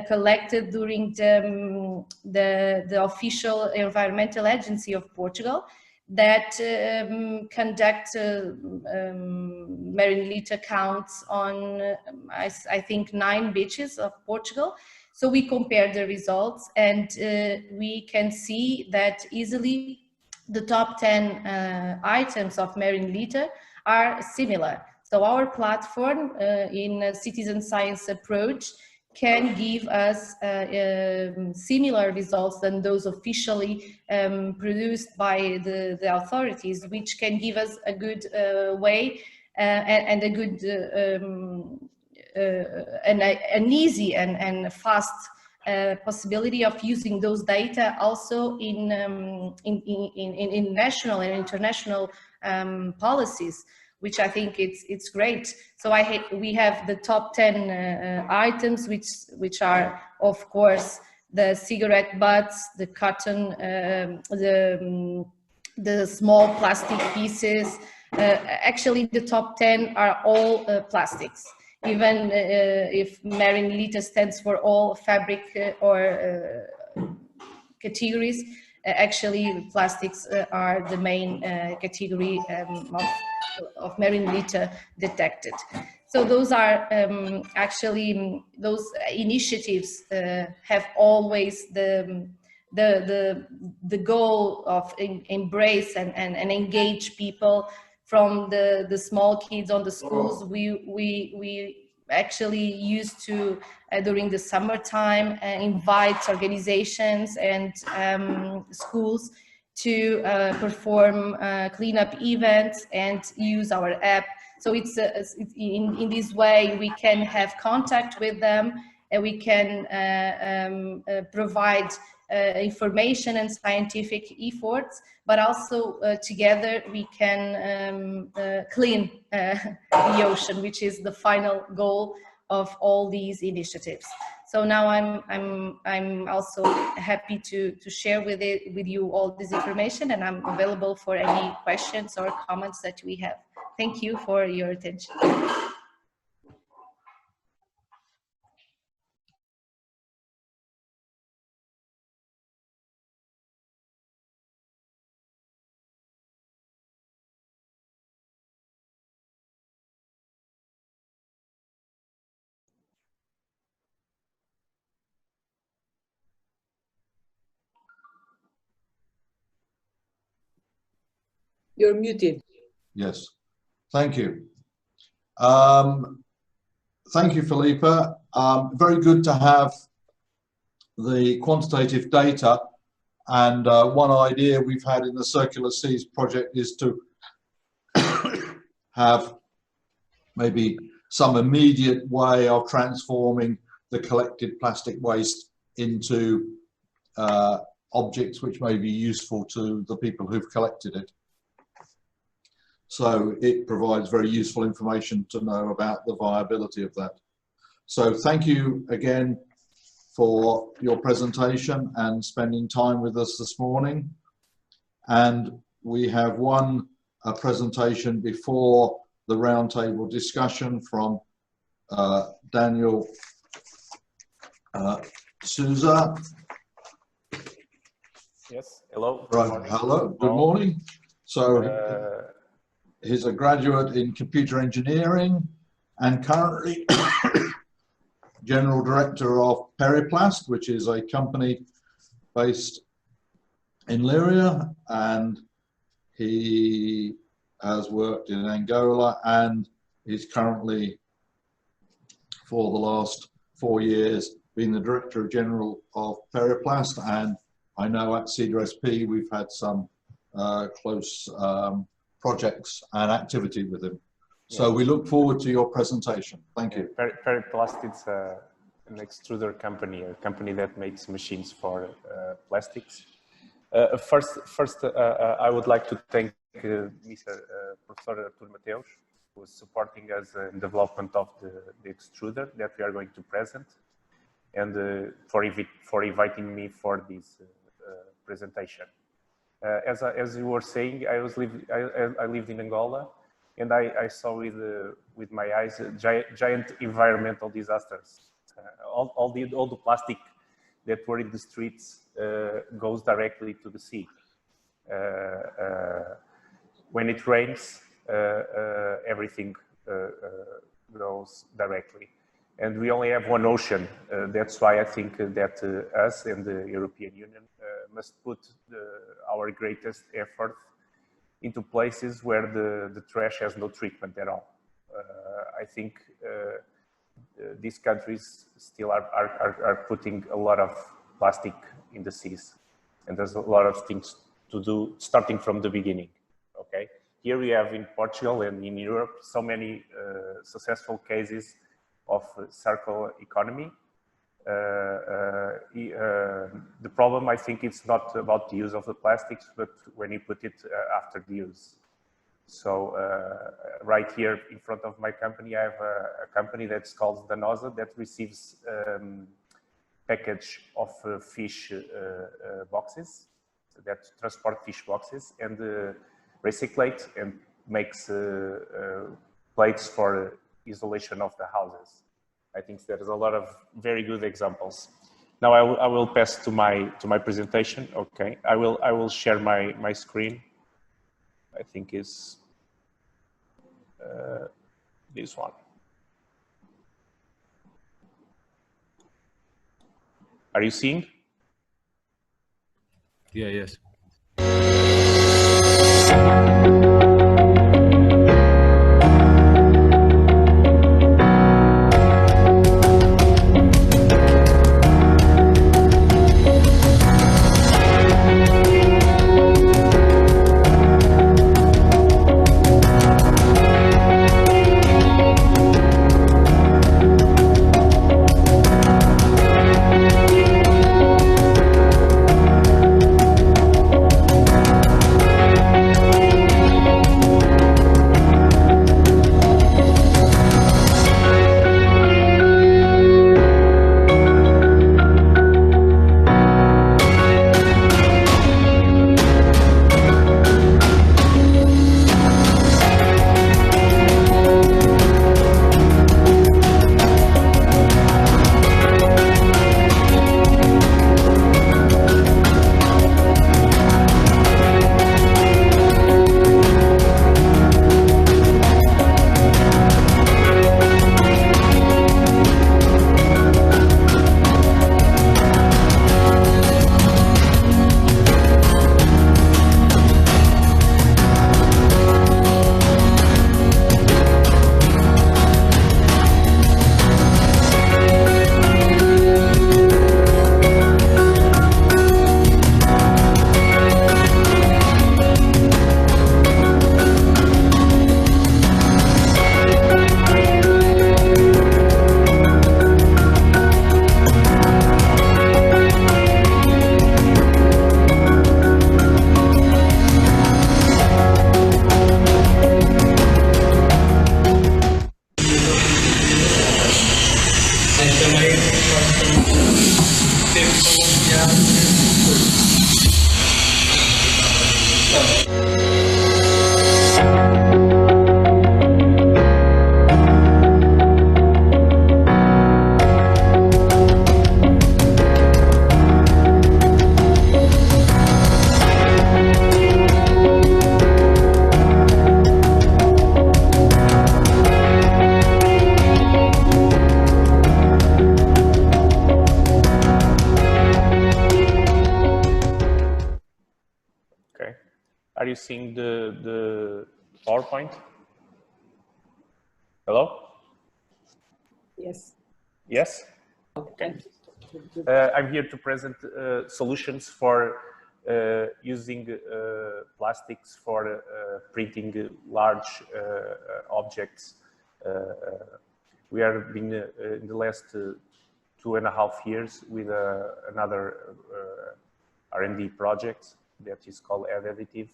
collected during the official environmental agency of Portugal that conduct marine litter counts on, I think, 9 beaches of Portugal. So we compare the results, and we can see that easily the top 10 items of marine litter are similar. So our platform in a citizen science approach can give us similar results than those officially produced by the authorities, which can give us a good way and a good an easy and fast possibility of using those data also in national and international policies, which I think it's great. So we have the top 10 items, which are, of course, the cigarette butts, the cotton, the small plastic pieces. Actually, the top 10 are all plastics. Even if marine litter stands for all fabric or categories, actually plastics are the main category of marine litter detected. So those are actually those initiatives have always the goal of embrace and engage people, from the small kids on the schools. We actually used to during the summertime invite organizations and schools to perform cleanup events and use our app. So it's in this way we can have contact with them, and we can provide information and scientific efforts, but also together we can clean the ocean, which is the final goal of all these initiatives. So now I'm also happy to share with you all this information, and I'm available for any questions or comments that we have. Thank you for your attention. You're muted. Yes, thank you. Thank you, Felipa. Very good to have the quantitative data. And one idea we've had in the CircularSeas project is to have maybe some immediate way of transforming the collected plastic waste into objects which may be useful to the people who've collected it. So it provides very useful information to know about the viability of that. So thank you again for your presentation and spending time with us this morning. And we have one presentation before the roundtable discussion from Daniel Souza. Yes, hello. Right, hello, good morning. So he's a graduate in computer engineering and currently General Director of Periplast, which is a company based in Leiria, and he has worked in Angola and is currently, for the last 4 years, been the Director General of Periplast. And I know at CircularSeas we've had some close projects and activity with him. So we look forward to your presentation. Thank you. Periplast is an extruder company, a company that makes machines for plastics. First, I would like to thank Mr. Professor Artur Mateus, who is supporting us in development of the extruder that we are going to present, and for inviting me for this presentation. As you were saying, I lived in Angola, and I saw with my eyes giant environmental disasters. All the plastic that were in the streets goes directly to the sea. When it rains, everything goes directly. And we only have one ocean. That's why I think that us and the European Union must put our greatest effort into places where the trash has no treatment at all. I think these countries still are putting a lot of plastic in the seas, and there's a lot of things to do starting from the beginning. Okay, here we have in Portugal and in Europe so many successful cases of circular economy. The problem, I think, it's not about the use of the plastics, but when you put it after the use. So right here in front of my company, I have a company that's called Danosa that receives package of fish boxes that transport fish boxes and recyclate and makes plates for isolation of the houses. I think there's a lot of very good examples. Now I will pass to my presentation. Okay, I will share my screen. I think is this one. Are you seeing? Yeah, yes. Are you seeing the PowerPoint? Hello? Yes. Yes? Okay. I'm here to present solutions for using plastics for printing large objects. We have been in the last 2.5 years with another R&D project that is called Add Additive,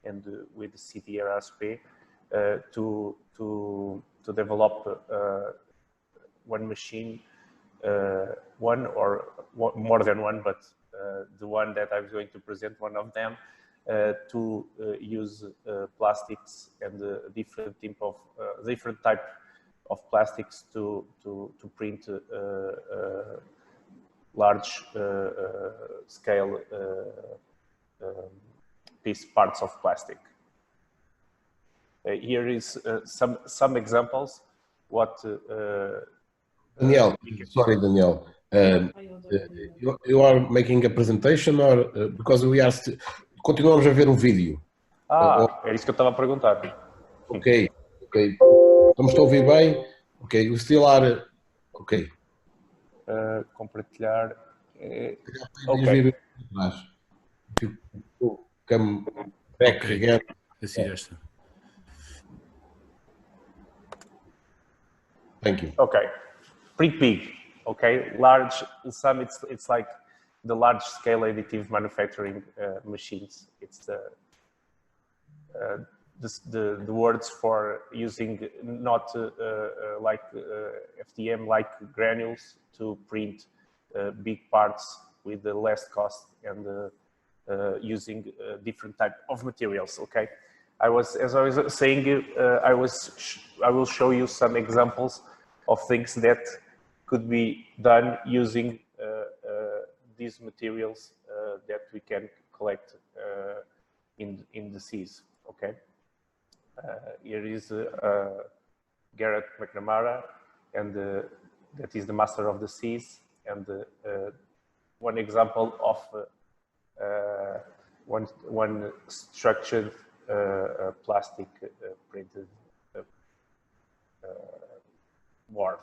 and with CircularSeas to develop one machine, one or more than one, but the one that I'm going to present, one of them, to use plastics and different type of plastics to print large scale parts of plastic. Here is some examples. What Daniel, sorry, Daniel. You are making a presentation, or because we are continuamos a ver o vídeo? É isso que eu estava a perguntar. Ok. Estamos a ouvir bem? Ok, o still are... Ok. Compartilhar. Ok. Come back again. Assim já está. Thank you. Okay, pretty big. Okay, large. Some it's like the large scale additive manufacturing machines. It's the words for using not like FDM like granules to print big parts with the less cost and using different type of materials. Okay, as I was saying, I will show you some examples of things that could be done using these materials that we can collect in the seas. Okay, here is Garrett McNamara, and that is the master of the seas, and one example of one structured plastic printed wharf.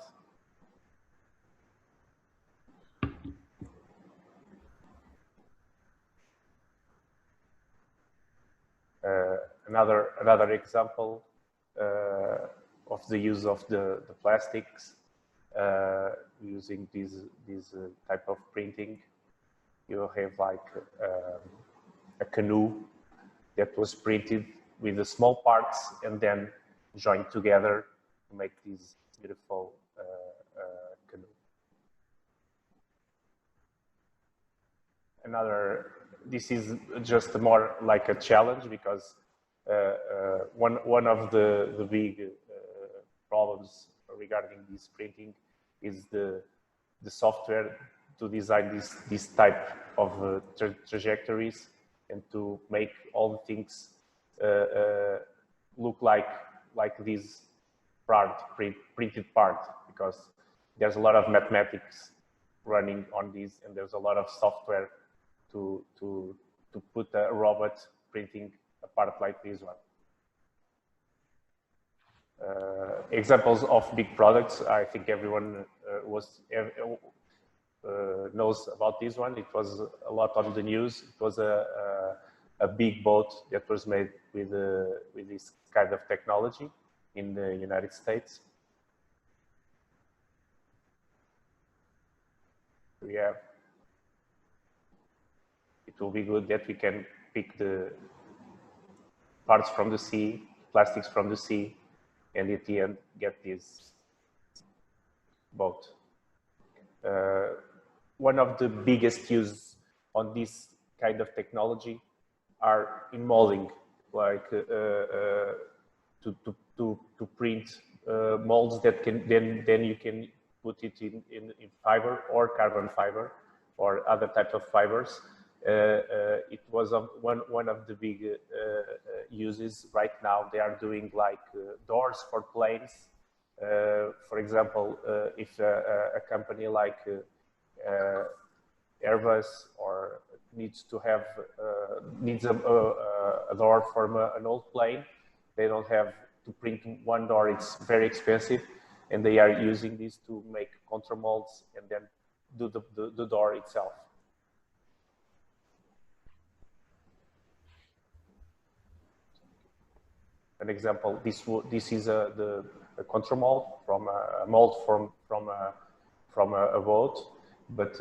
Another example of the use of the plastics using this type of printing. You have like a canoe that was printed with the small parts and then joined together to make this beautiful canoe. This is just more like a challenge, because one of the big problems regarding this printing is the software to design this type of trajectories and to make all the things look like this printed part, because there's a lot of mathematics running on these, and there's a lot of software to put a robot printing a part like this one. Examples of big products, I think everyone knows about this one. It was a lot on the news. It was a big boat that was made with this kind of technology in the United States. It will be good that we can pick the parts from the sea, plastics from the sea, and at the end get this boat. One of the biggest use on this kind of technology are in molding, like to print molds that can then you can put it in fiber or carbon fiber or other types of fibers. It was one of the big uses right now. They are doing like doors for planes. For example, if a company like Airbus or needs to have needs a door from an old plane. They don't have to print one door. It's very expensive, and they are using this to make contour molds and then do the door itself. An example, this is the contour mold from a mold from a boat, but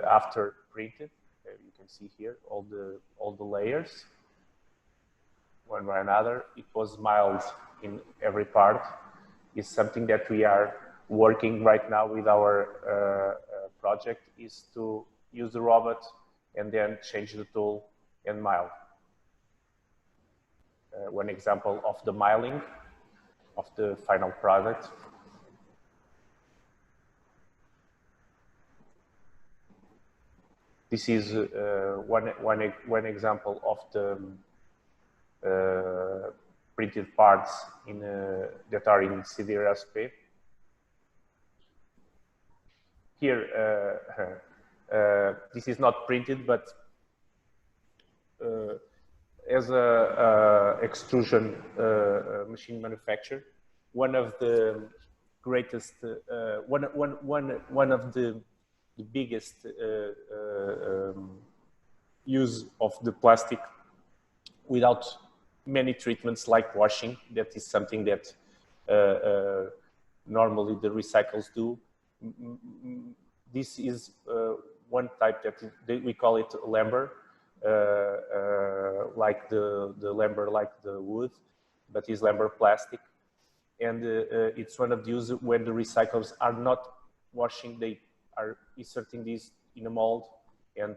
after printed, you can see here all the layers, one by another. It was miled in every part. Is something that we are working right now with our project, is to use the robot and then change the tool and mile. One example of the miling of the final product. This is one example of the printed parts that are in CircularSeas. Here, this is not printed, but as a extrusion machine manufacturer, one of the greatest, one of the biggest use of the plastic without many treatments like washing. That is something that normally the recycles do. This is one type that we call it lumber, like the lumber, like the wood, but is lumber plastic. And it's one of the uses when the recyclers are not washing, they are inserting this in a mold and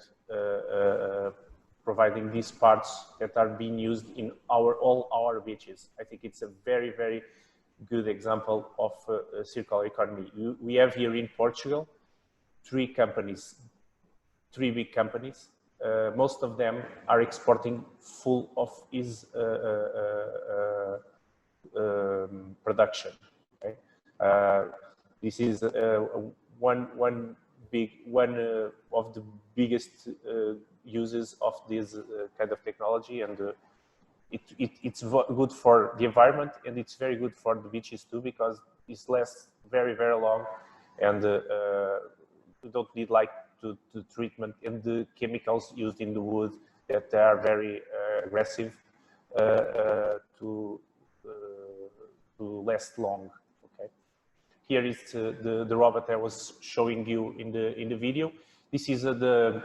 providing these parts that are being used in all our beaches. I think it's a very, very good example of circular economy. We have here in Portugal three big companies. Most of them are exporting full of his production. Okay? This is one of the biggest uses of this kind of technology, and it's good for the environment, and it's very good for the beaches too, because it lasts very, very long, and you don't need like the treatment and the chemicals used in the wood that are very aggressive to last long. Okay. Here is the robot I was showing you in the video. This is the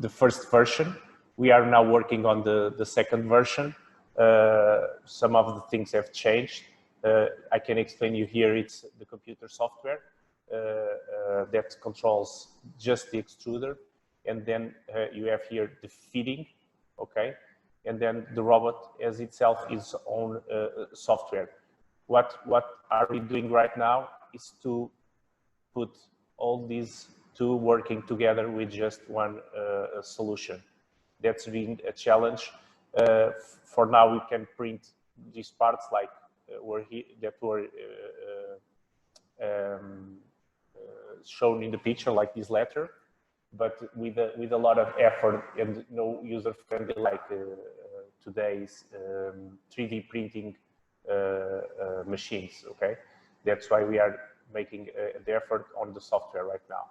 first version. We are now working on the second version. Some of the things have changed. I can explain you here. It's the computer software that controls just the extruder, and then you have here the feeding, okay, and then the robot as itself is own software. What are we doing right now is to put all these two working together with just one solution. That's been a challenge. For now, we can print these parts like that were shown in the picture, like this letter, but with a lot of effort and no user friendly like today's 3D printing machines. Okay, that's why we are making the effort on the software right now.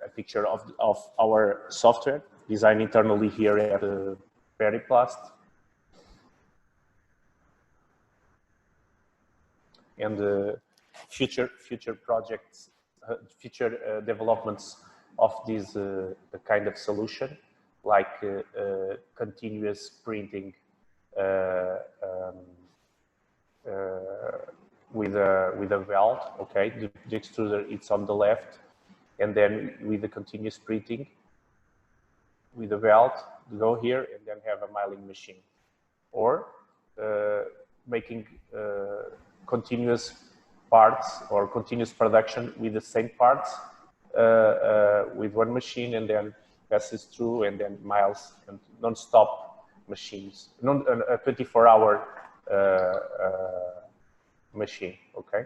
A picture of our software designed internally here at Bioplastic. And future projects, future developments of this kind of solution, like continuous printing with a weld. Okay, the extruder it's on the left, and then with the continuous printing with the weld, go here and then have a milling machine, or making continuous parts or continuous production with the same parts with one machine, and then passes through and then miles, and non-stop machines, a 24-hour machine. Okay,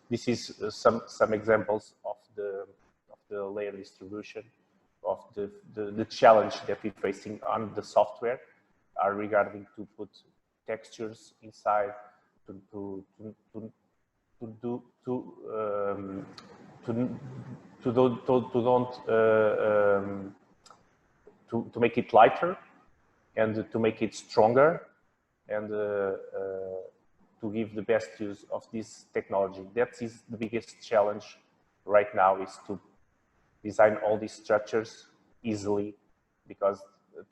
this is some examples of the layer distribution the challenge that we're facing on the software are regarding to put textures inside, to make it lighter and to make it stronger and to give the best use of this technology. That is the biggest challenge right now, is to design all these structures easily, because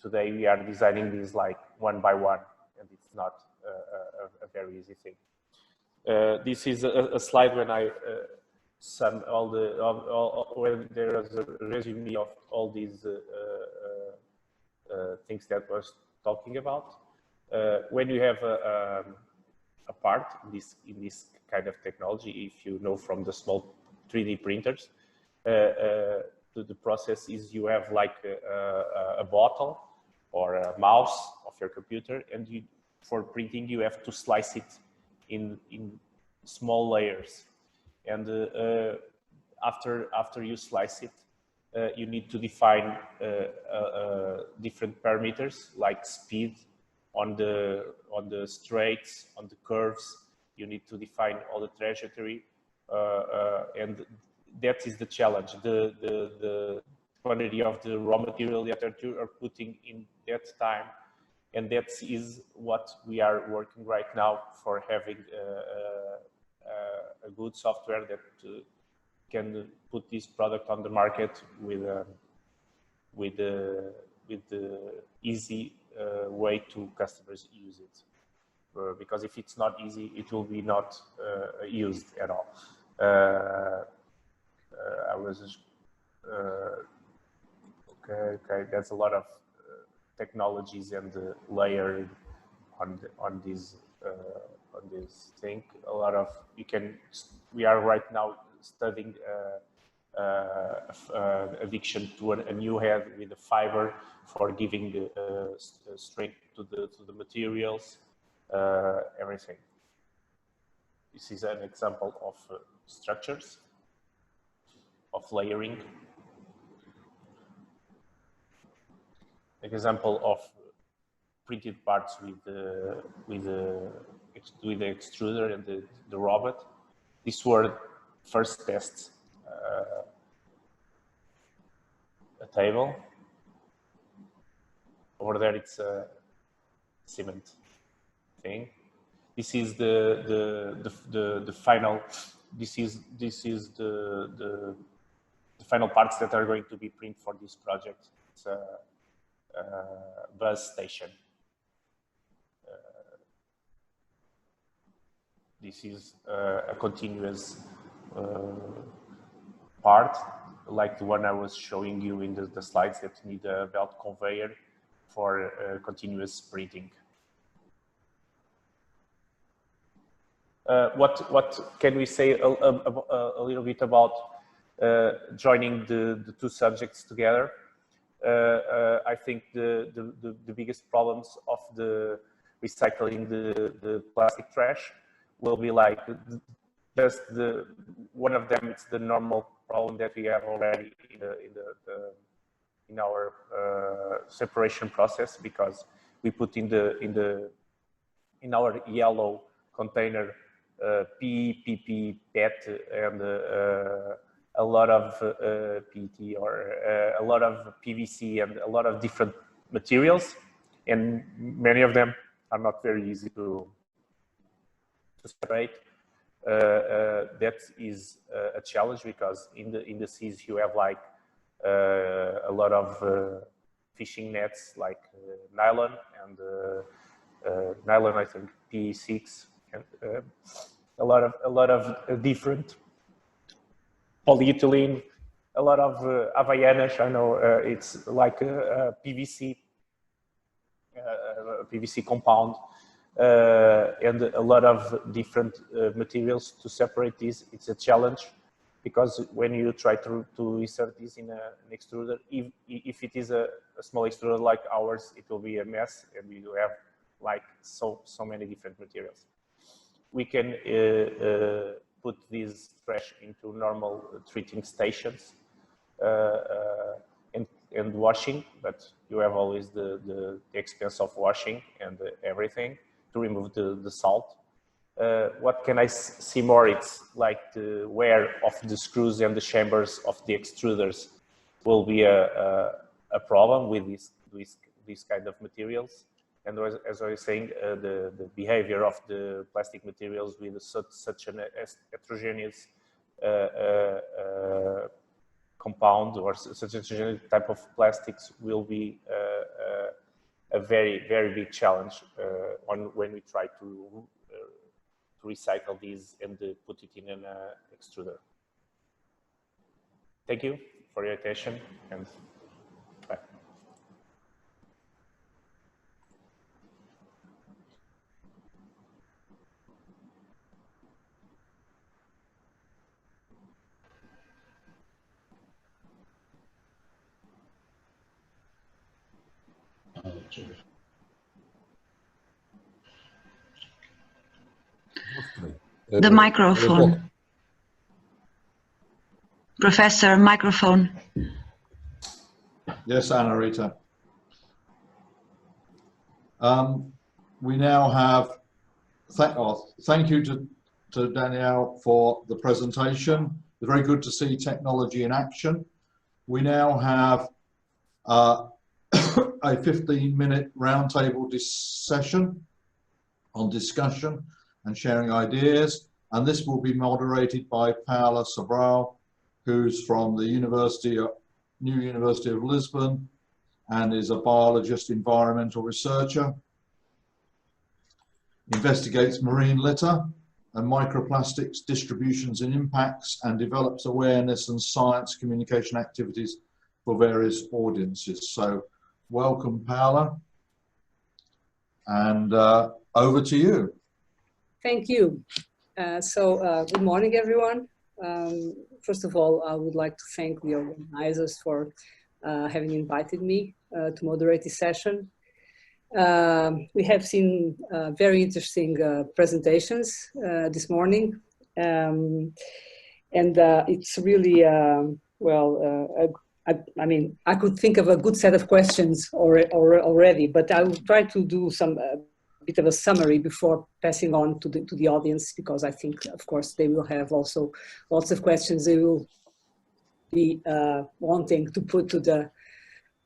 today we are designing these like one by one, and it's not a very easy thing. This is a slide when I sum when there is a resume of all these things that I was talking about. When you have a part in this kind of technology, if you know from the small 3D printers, the process is you have like a bottle or a mouse of your computer, and for printing you have to slice it in small layers, and after you slice it, you need to define different parameters like speed on the straights, on the curves. You need to define all the trajectory, and that is the challenge. The quantity of the raw material that you are putting in that time, and that is what we are working right now for having a good software that can put this product on the market with the easy way to customers use it. Because if it's not easy, it will be not used at all. I was okay. That's a lot of technologies and layer on this thing. A lot of we are right now studying addiction to a new head with a fiber for giving strength to the materials, everything. This is an example of structures, of layering. Example of printed parts with the extruder and the robot. These were first tests. A table. Over there, it's a cement thing. This is the final. This is the final parts that are going to be printed for this project. It's a bus station. This is a continuous part, like the one I was showing you in the slides, that need a belt conveyor for continuous printing. What can we say a little bit about joining the two subjects together? I think the biggest problems of the recycling the plastic trash will be like just one of them. It's the normal problem that we have already in our separation process, because we put in our yellow container PE, PP, PET, and a lot of PET, or a lot of PVC, and a lot of different materials, and many of them are not very easy to separate. That is a challenge, because in the seas you have like a lot of fishing nets, like nylon, and nylon, I think PE6, and a lot of different polyethylene, a lot of Havaianas. I know it's like a PVC compound, and a lot of different materials to separate these. It's a challenge, because when you try to insert this in an extruder, if it is a small extruder like ours, it will be a mess, and we have like so many different materials. We can put this trash into normal treating stations, and and washing, but you have always the expense of washing and everything to remove the salt. What can I see more? It's like the wear of the screws and the chambers of the extruders will be a problem with these kind of materials. And as I was saying, the behavior of the plastic materials with such an heterogeneous compound or such a heterogeneous type of plastics will be a very, very big challenge when we try to recycle these and put it in an extruder. Thank you for your attention, and bye. The microphone. Professor, microphone. Yes, Anna Rita. We now have, thank you to Danielle for the presentation. It's very good to see technology in action. We now have a 15-minute roundtable session on discussion and sharing ideas, and this will be moderated by Paula Sobral, who's from the New University of Lisbon and is a biologist, environmental researcher, investigates marine litter and microplastics distributions and impacts, and develops awareness and science communication activities for various audiences. So welcome, Paula, and over to you. Thank you. Good morning, everyone. First of all, I would like to thank the organizers for having invited me to moderate this session. We have seen very interesting presentations this morning, and it's really, I mean, I could think of a good set of questions already, but I will try to do some bit of a summary before passing on to the audience, because I think, of course, they will have also lots of questions they will be wanting to put to the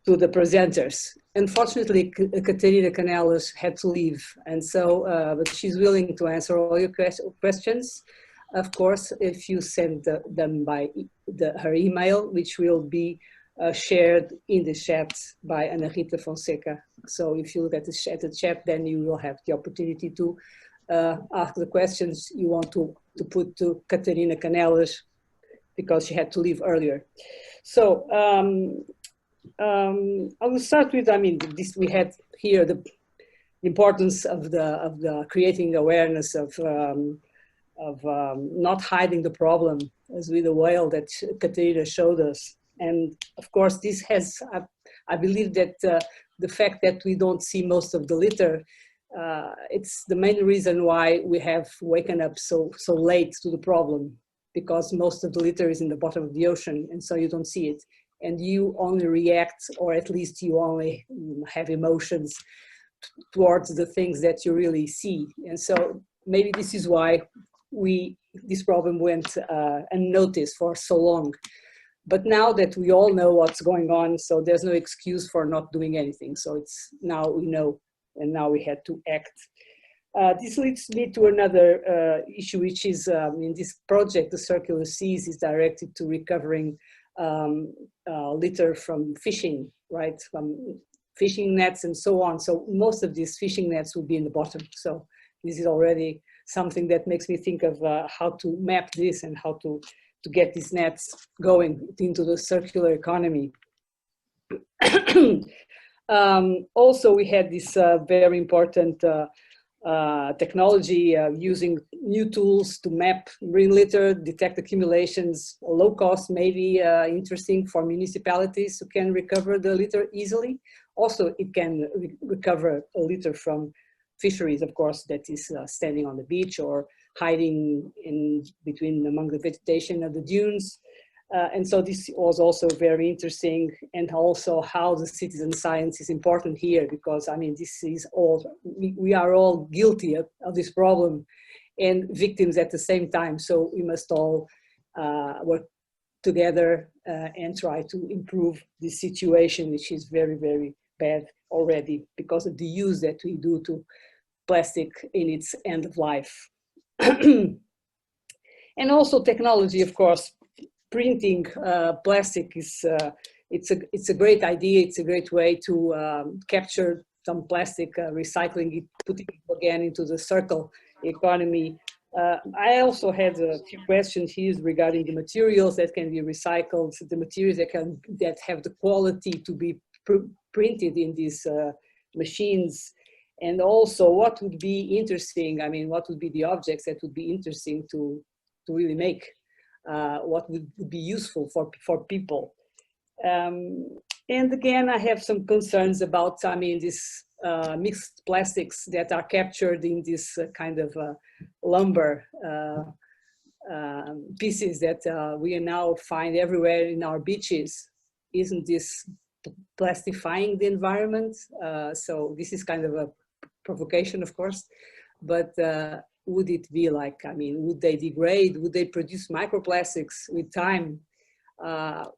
presenters. Unfortunately, Catarina Canelas had to leave, and so, but she's willing to answer all your questions. Of course, if you send them by her email, which will be shared in the chat by Ana Rita Fonseca. So if you look at the chat, then you will have the opportunity to ask the questions you want to put to Catarina Canelas, because she had to leave earlier. So I will start with, I mean, we had here the importance of the creating awareness of not hiding the problem, as with the whale that Catarina showed us. And of course, this has, I believe that the fact that we don't see most of the litter, it's the main reason why we have waken up so late to the problem, because most of the litter is in the bottom of the ocean, and so you don't see it. And you only react, or at least you only have emotions towards the things that you really see. And so maybe this is why this problem went unnoticed for so long. But now that we all know what's going on, so there's no excuse for not doing anything. So it's now we know, and now we had to act. This leads me to another issue, which is in this project, the CircularSeas is directed to recovering litter from fishing, right? From fishing nets and so on. So most of these fishing nets will be in the bottom. So this is already something that makes me think of how to map this and how to get these nets going into the circular economy. Also, we had this very important technology using new tools to map marine litter, detect accumulations, low cost, maybe interesting for municipalities who can recover the litter easily. Also, it can recover a litter from fisheries, of course, that is standing on the beach or hiding in between among the vegetation of the dunes. And so this was also very interesting, and also how the citizen science is important here, because I mean, this is all, we are all guilty of this problem and victims at the same time. So we must all work together and try to improve this situation, which is very, very bad already because of the use that we do to plastic in its end of life. And also technology, of course. Printing plastic is it's a great idea. It's a great way to capture some plastic, recycling it, putting it again into the circle economy. I also had a few questions here regarding the materials that can be recycled, the materials that have the quality to be printed in these machines, and also what would be interesting. I mean, what would be the objects that would be interesting to really make. What would be useful for people. And again, I have some concerns about, I mean, these mixed plastics that are captured in this kind of lumber pieces that we now find everywhere in our beaches. Isn't this plastifying the environment? So this is kind of a provocation, of course, but would it be like, I mean, would they degrade? Would they produce microplastics with time?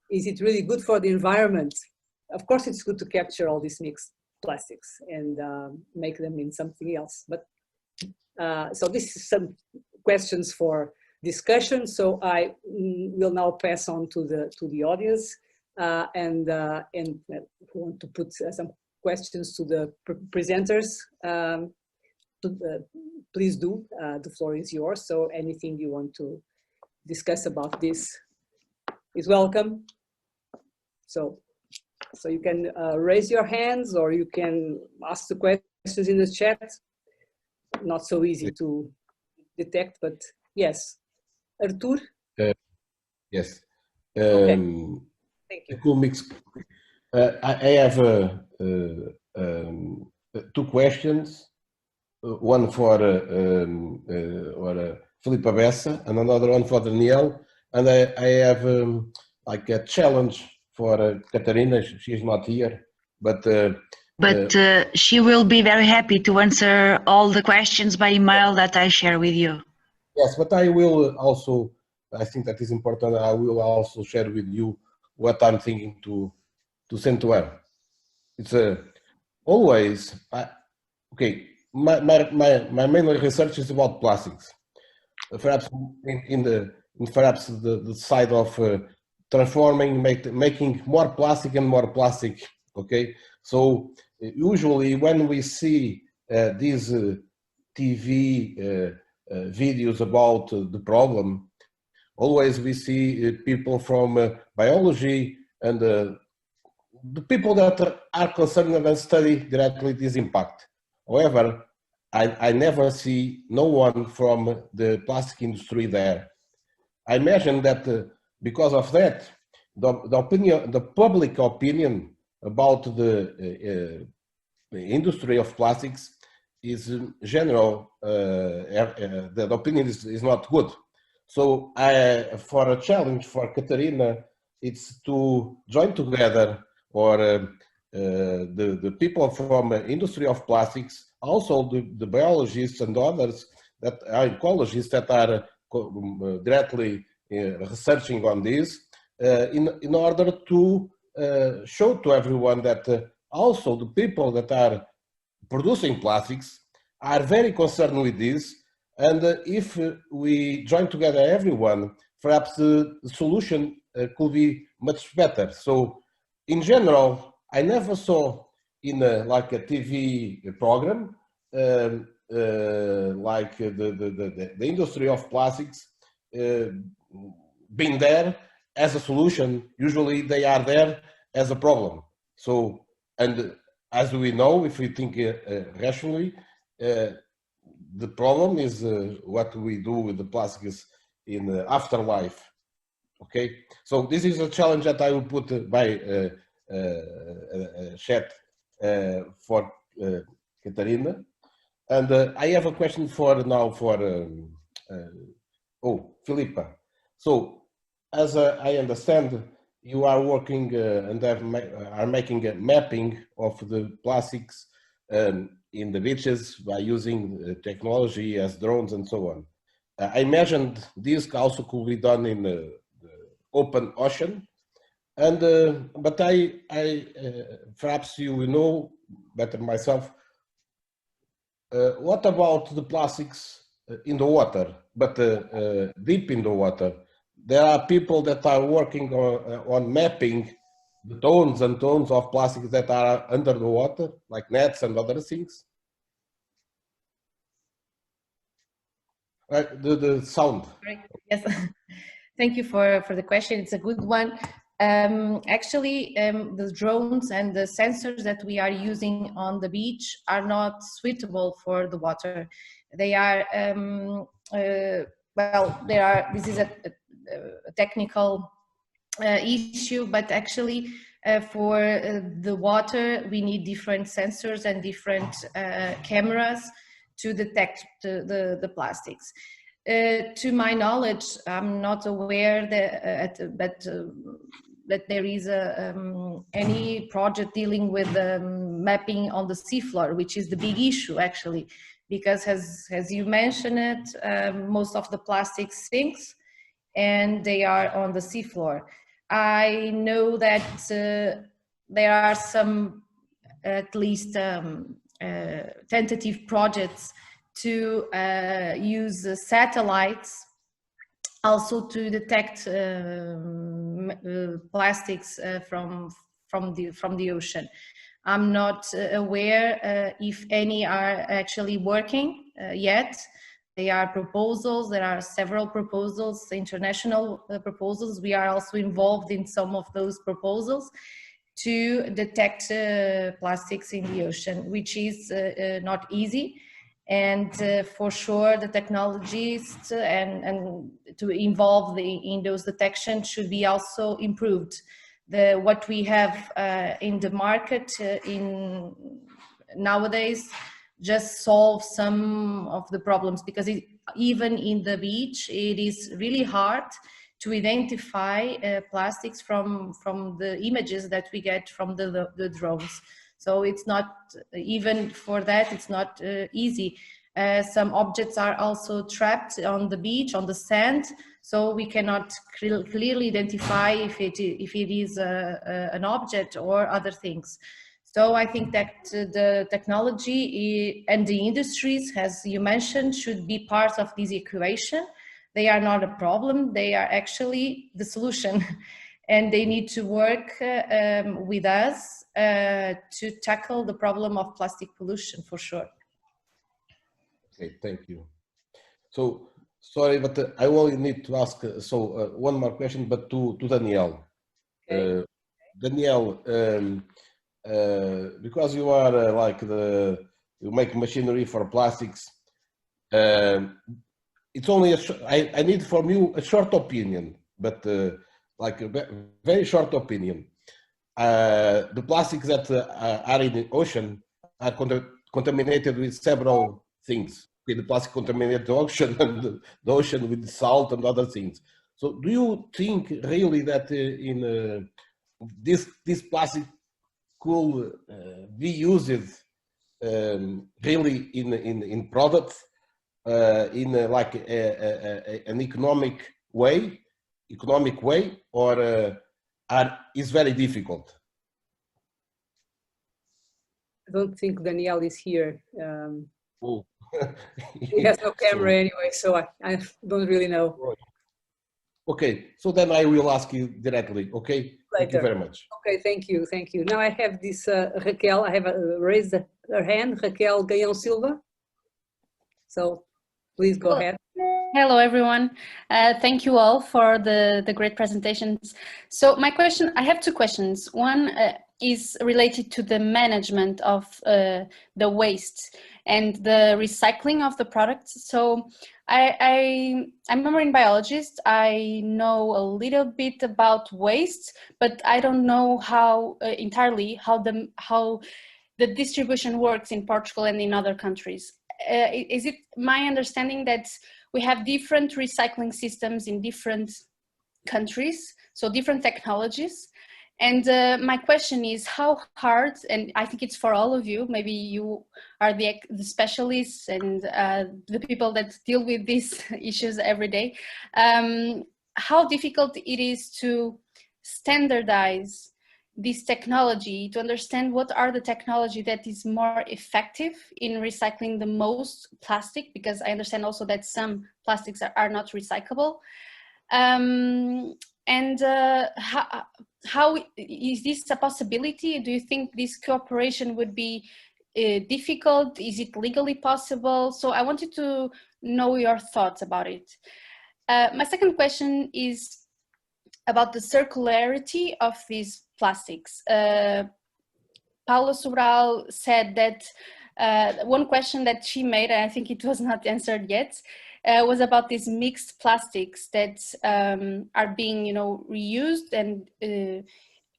Is it really good for the environment? Of course, it's good to capture all these mixed plastics and make them in something else. But so this is some questions for discussion. So I will now pass on to the audience and who want to put some questions to the presenters. Please do. The floor is yours. So anything you want to discuss about this is welcome. So you can raise your hands, or you can ask the questions in the chat. Not so easy to detect, but yes. Artur? Yes. Okay. Thank you. Cool mix. I have two questions. One for Filipa Bessa and another one for Daniel. And I have like a challenge for Catarina. She's not here, but she will be very happy to answer all the questions by email that I share with you. Yes, but I will also, I think that is important, I will also share with you what I'm thinking to send to her. It's always, okay, my main research is about plastics. Perhaps perhaps the side of transforming, making more plastic and more plastic, okay? So usually when we see these TV videos about the problem, always we see people from biology and the people that are concerned and study directly this impact. However, I never see no one from the plastic industry there. I imagine that because of that, the public opinion about the industry of plastics is general, the opinion is not good. So for a challenge for Catarina, it's to join together, or the people from industry of plastics, also the biologists and others that are ecologists that are directly researching on this, in order to show to everyone that also the people that are producing plastics are very concerned with this, and if we join together everyone, perhaps the solution could be much better. So in general, I never saw in like a TV program like the industry of plastics being there as a solution. Usually they are there as a problem. So, and as we know, if we think rationally, the problem is what we do with the plastics in afterlife. Okay, so this is a challenge that I will put by chat for Catarina. And I have a question for now for Filipa. So as I understand, you are working and are making a mapping of the plastics in the beaches by using technology as drones and so on. I imagined this also could be done in the open ocean, and but perhaps you will know better myself. What about the plastics in the water, but deep in the water? There are people that are working on mapping the tons and tons of plastics that are under the water, like nets and other things. The sound. Yes, thank you for the question. It's a good one. Actually, the drones and the sensors that we are using on the beach are not suitable for the water. They are, well, this is a technical issue, but actually for the water, we need different sensors and different cameras to detect the plastics. To my knowledge, I'm not aware that there is any project dealing with mapping on the seafloor, which is the big issue actually, because as you mentioned it, most of the plastic sinks and they are on the seafloor. I know that there are some, at least tentative projects to use satellites also to detect plastics from the ocean. I'm not aware if any are actually working yet. There are proposals, there are several proposals, international proposals. We are also involved in some of those proposals to detect plastics in the ocean, which is not easy. And for sure, the technologies and to involve in those detections should be also improved. What we have in the market nowadays just solve some of the problems, because even in the beach, it is really hard to identify plastics from the images that we get from the drones. So it's not, even for that, it's not easy. Some objects are also trapped on the beach, on the sand, so we cannot clearly identify if it is an object or other things. So I think that the technology and the industries, as you mentioned, should be part of this equation. They are not a problem, they are actually the solution. And they need to work with us to tackle the problem of plastic pollution, for sure. Okay, thank you. So, sorry, but I only need to ask, one more question, but to Danielle. Okay. Danielle, because you are like you make machinery for plastics, it's only I need from you a short opinion, but like a very short opinion. The plastics that are in the ocean are contaminated with several things. Okay, the plastic contaminated the ocean and the ocean with salt and other things. So do you think really that in this plastic could be used really in products in like an economic way, or is very difficult? I don't think Danielle is here. Oh. He has no camera anyway, so I don't really know. Okay, so then I will ask you directly, okay? Later. Thank you very much. Okay, thank you, thank you. Now I have this Raquel, I have raised her hand, Raquel Gaião Silva. So please go ahead. Hello, everyone. Thank you all for the great presentations. So my question, I have two questions. One is related to the management of the waste and the recycling of the products. So I'm a marine biologist. I know a little bit about waste, but I don't know how entirely how the distribution works in Portugal and in other countries. Is it my understanding that we have different recycling systems in different countries, so different technologies. And my question is how hard, and I think it's for all of you, maybe you are the specialists and the people that deal with these issues every day, how difficult it is to standardize this technology, to understand what are the technology that is more effective in recycling the most plastic, because I understand also that some plastics are not recyclable. How is this a possibility? Do you think this cooperation would be difficult? Is it legally possible? So I wanted to know your thoughts about it. My second question is about the circularity of these plastics. Paula Sobral said that one question that she made, and I think it was not answered yet, was about these mixed plastics that are being, reused and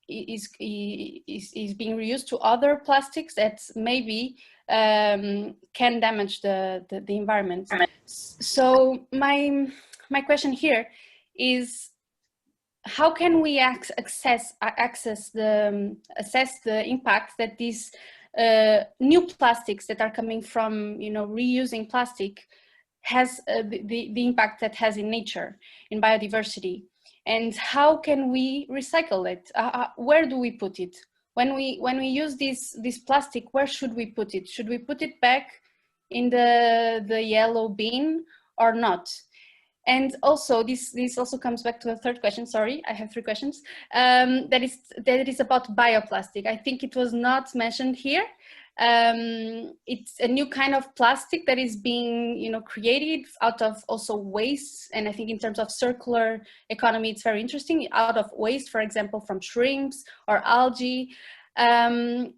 is being reused to other plastics that maybe can damage the environment. So my question here is, how can we assess the impact that these new plastics that are coming from reusing plastic has the impact that has in nature, in biodiversity, and how can we recycle it? Where do we put it when we use this plastic? Where should we put it? Should we put it back in the yellow bin or not? And also, this also comes back to a third question. Sorry, I have three questions. That is about bioplastic. I think it was not mentioned here. It's a new kind of plastic that is being, created out of also waste. And I think in terms of circular economy, it's very interesting. Out of waste, for example, from shrimps or algae. This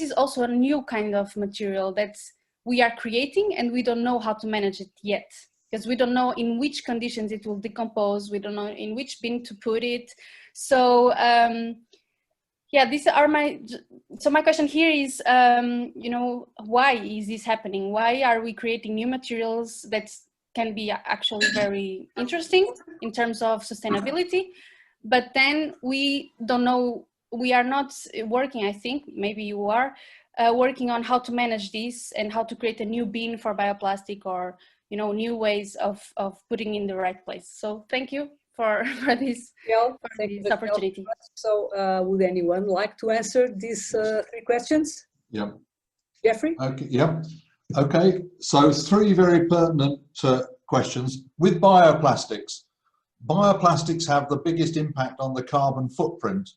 is also a new kind of material that we are creating, and we don't know how to manage it yet, because we don't know in which conditions it will decompose. We don't know in which bin to put it. So yeah, these are my question here is, why is this happening? Why are we creating new materials that can be actually very interesting in terms of sustainability, but then we don't know, we are not working, I think, maybe you are, working on how to manage this and how to create a new bin for bioplastic, or new ways of putting in the right place. So thank you for this opportunity. So would anyone like to answer these three questions? Yeah. Jeffrey? Okay, yeah. Okay, so three very pertinent questions. With bioplastics, bioplastics have the biggest impact on the carbon footprint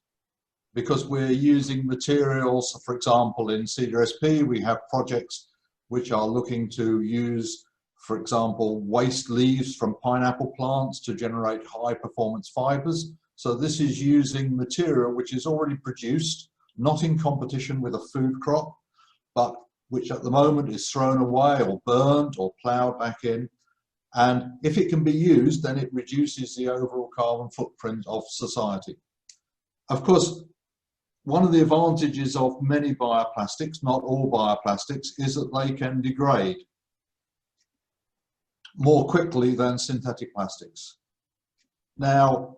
because we're using materials, for example, in CircularSeas, we have projects which are looking to use, for example, waste leaves from pineapple plants to generate high performance fibers. So this is using material which is already produced, not in competition with a food crop, but which at the moment is thrown away or burned or ploughed back in. And if it can be used, then it reduces the overall carbon footprint of society. Of course, one of the advantages of many bioplastics, not all bioplastics, is that they can degrade more quickly than synthetic plastics. Now,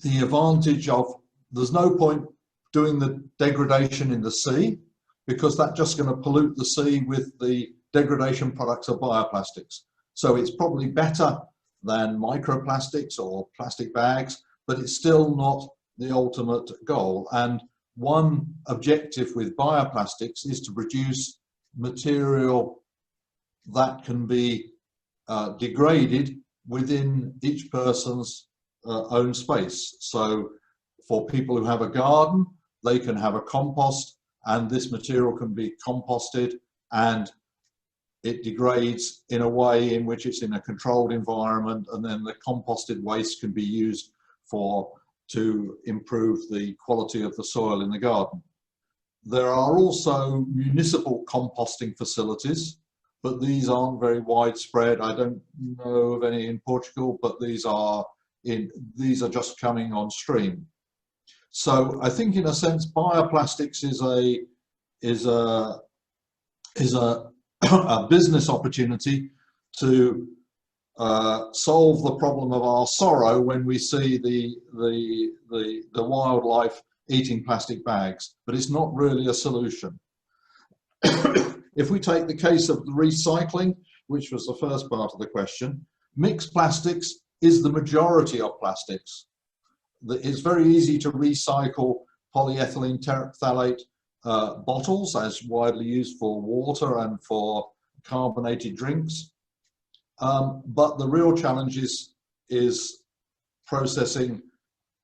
the advantage of, there's no point doing the degradation in the sea, because that's just going to pollute the sea with the degradation products of bioplastics. So it's probably better than microplastics or plastic bags, but it's still not the ultimate goal. And one objective with bioplastics is to produce material that can be degraded within each person's own space. So for people who have a garden, they can have a compost, and this material can be composted and it degrades in a way in which it's in a controlled environment, and then the composted waste can be used to improve the quality of the soil in the garden. There are also municipal composting facilities, but these aren't very widespread. I don't know of any in Portugal, but these are just coming on stream. So I think, in a sense, bioplastics is a business opportunity to solve the problem of our sorrow when we see the wildlife eating plastic bags, but it's not really a solution. If we take the case of the recycling, which was the first part of the question, mixed plastics is the majority of plastics. It's very easy to recycle polyethylene terephthalate bottles, as widely used for water and for carbonated drinks. But the real challenge is processing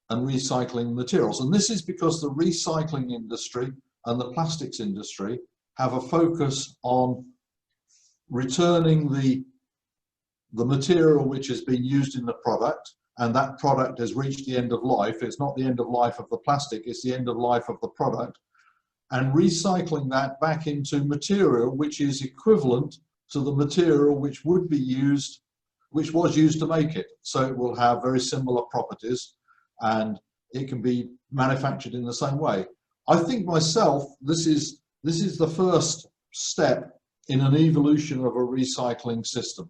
and recycling materials. And this is because the recycling industry and the plastics industry have a focus on returning the material which has been used in the product, and that product has reached the end of life. It's not the end of life of the plastic, it's the end of life of the product, and recycling that back into material which is equivalent to the material which would be used, which was used to make it. So it will have very similar properties and it can be manufactured in the same way. I think myself, this is the first step in an evolution of a recycling system,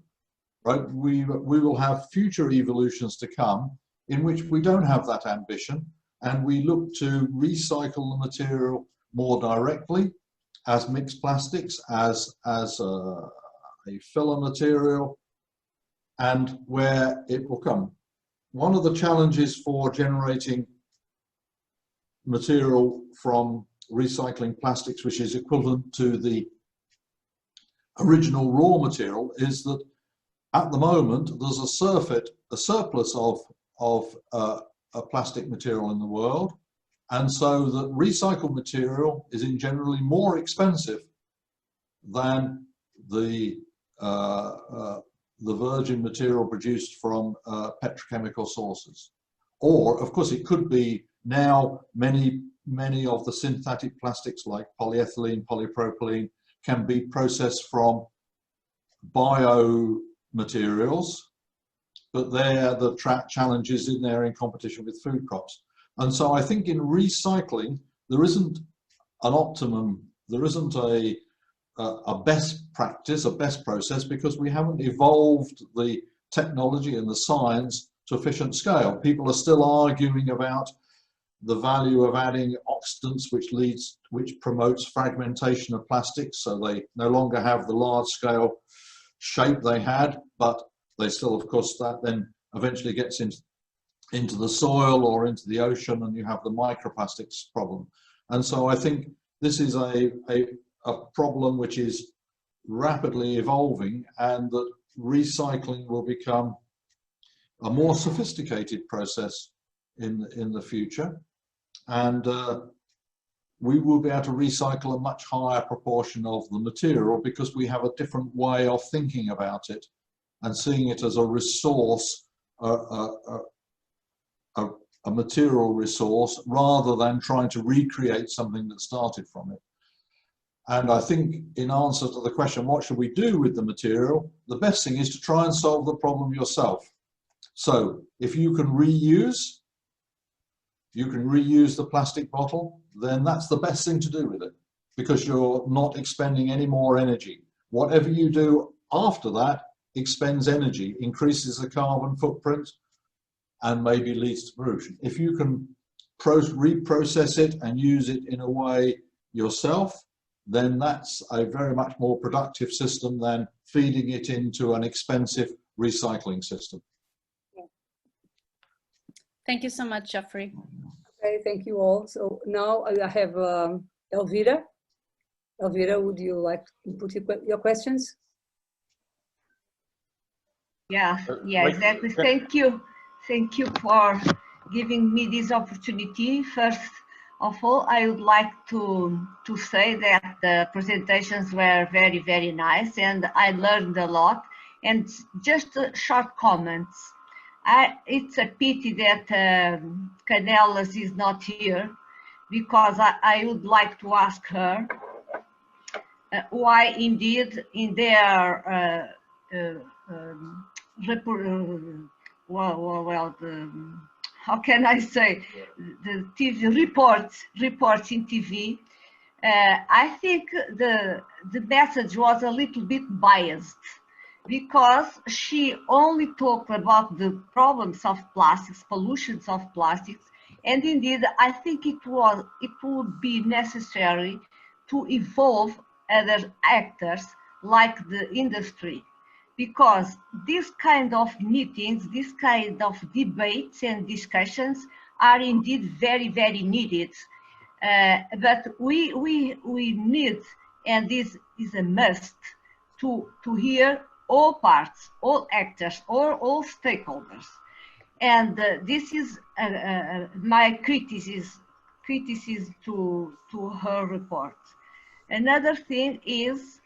right? We will have future evolutions to come in which we don't have that ambition and we look to recycle the material more directly as mixed plastics, as a filler material, and where it will come. One of the challenges for generating material from recycling plastics, which is equivalent to the original raw material, is that at the moment there's a surplus of a plastic material in the world, and so that recycled material is in generally more expensive than the virgin material produced from petrochemical sources. Or, of course, it could be now many of the synthetic plastics like polyethylene, polypropylene can be processed from biomaterials, but they're the challenges in there in competition with food crops. And so I think in recycling, there isn't an optimum, there isn't a best practice, a best process, because we haven't evolved the technology and the science to efficient scale. People are still arguing about the value of adding oxidants, which promotes fragmentation of plastics, so they no longer have the large scale shape they had, but they still, of course, that then eventually gets into the soil or into the ocean, and you have the microplastics problem. And so I think this is a problem which is rapidly evolving, and that recycling will become a more sophisticated process in the future, and we will be able to recycle a much higher proportion of the material because we have a different way of thinking about it and seeing it as a resource, a material resource, rather than trying to recreate something that started from it. And I think in answer to the question, what should we do with the material? The best thing is to try and solve the problem yourself. So if you can reuse the plastic bottle, then that's the best thing to do with it, because you're not expending any more energy. Whatever you do after that expends energy, increases the carbon footprint, and maybe leads to pollution. If you can reprocess it and use it in a way yourself, then that's a very much more productive system than feeding it into an expensive recycling system. Thank you so much, Geoffrey. Okay, thank you all. So now I have Elvira. Elvira, would you like to put your questions? Yeah, exactly. Thank you. Thank you for giving me this opportunity. First of all, I would like to say that the presentations were very, very nice, and I learned a lot. And just short comments. It's a pity that Canelas is not here, because I would like to ask her why indeed in their how can I say, the TV reports in TV, I think the message was a little bit biased, because she only talked about the problems of plastics, pollutions of plastics, and indeed I think it would be necessary to involve other actors like the industry, because this kind of meetings, this kind of debates and discussions are indeed very, very needed. But we need, and this is a must, to hear all parts, all actors, all stakeholders. And this is my criticism to her report. Another thing is,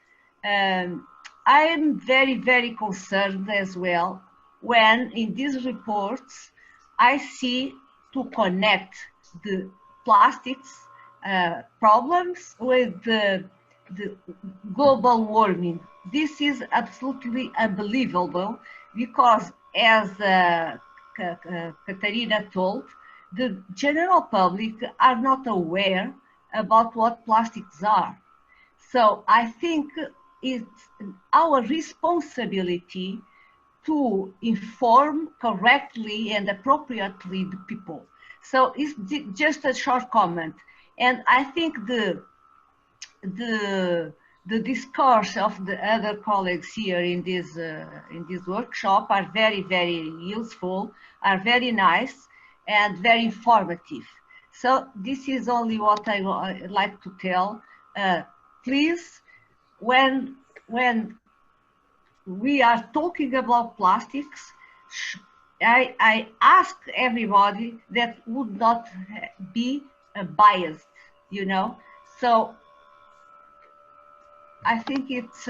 I am very, very concerned as well when in these reports I see to connect the plastics problems with the global warming. This is absolutely unbelievable because, as Katarina told, the general public are not aware about what plastics are. So I think it's our responsibility to inform correctly and appropriately the people. So it's just a short comment. And I think the discourse of the other colleagues here in this workshop are very, very useful, are very nice and very informative. So this is only what I would like to tell. Please, when we are talking about plastics, I ask everybody that would not be biased, you know. So I think it's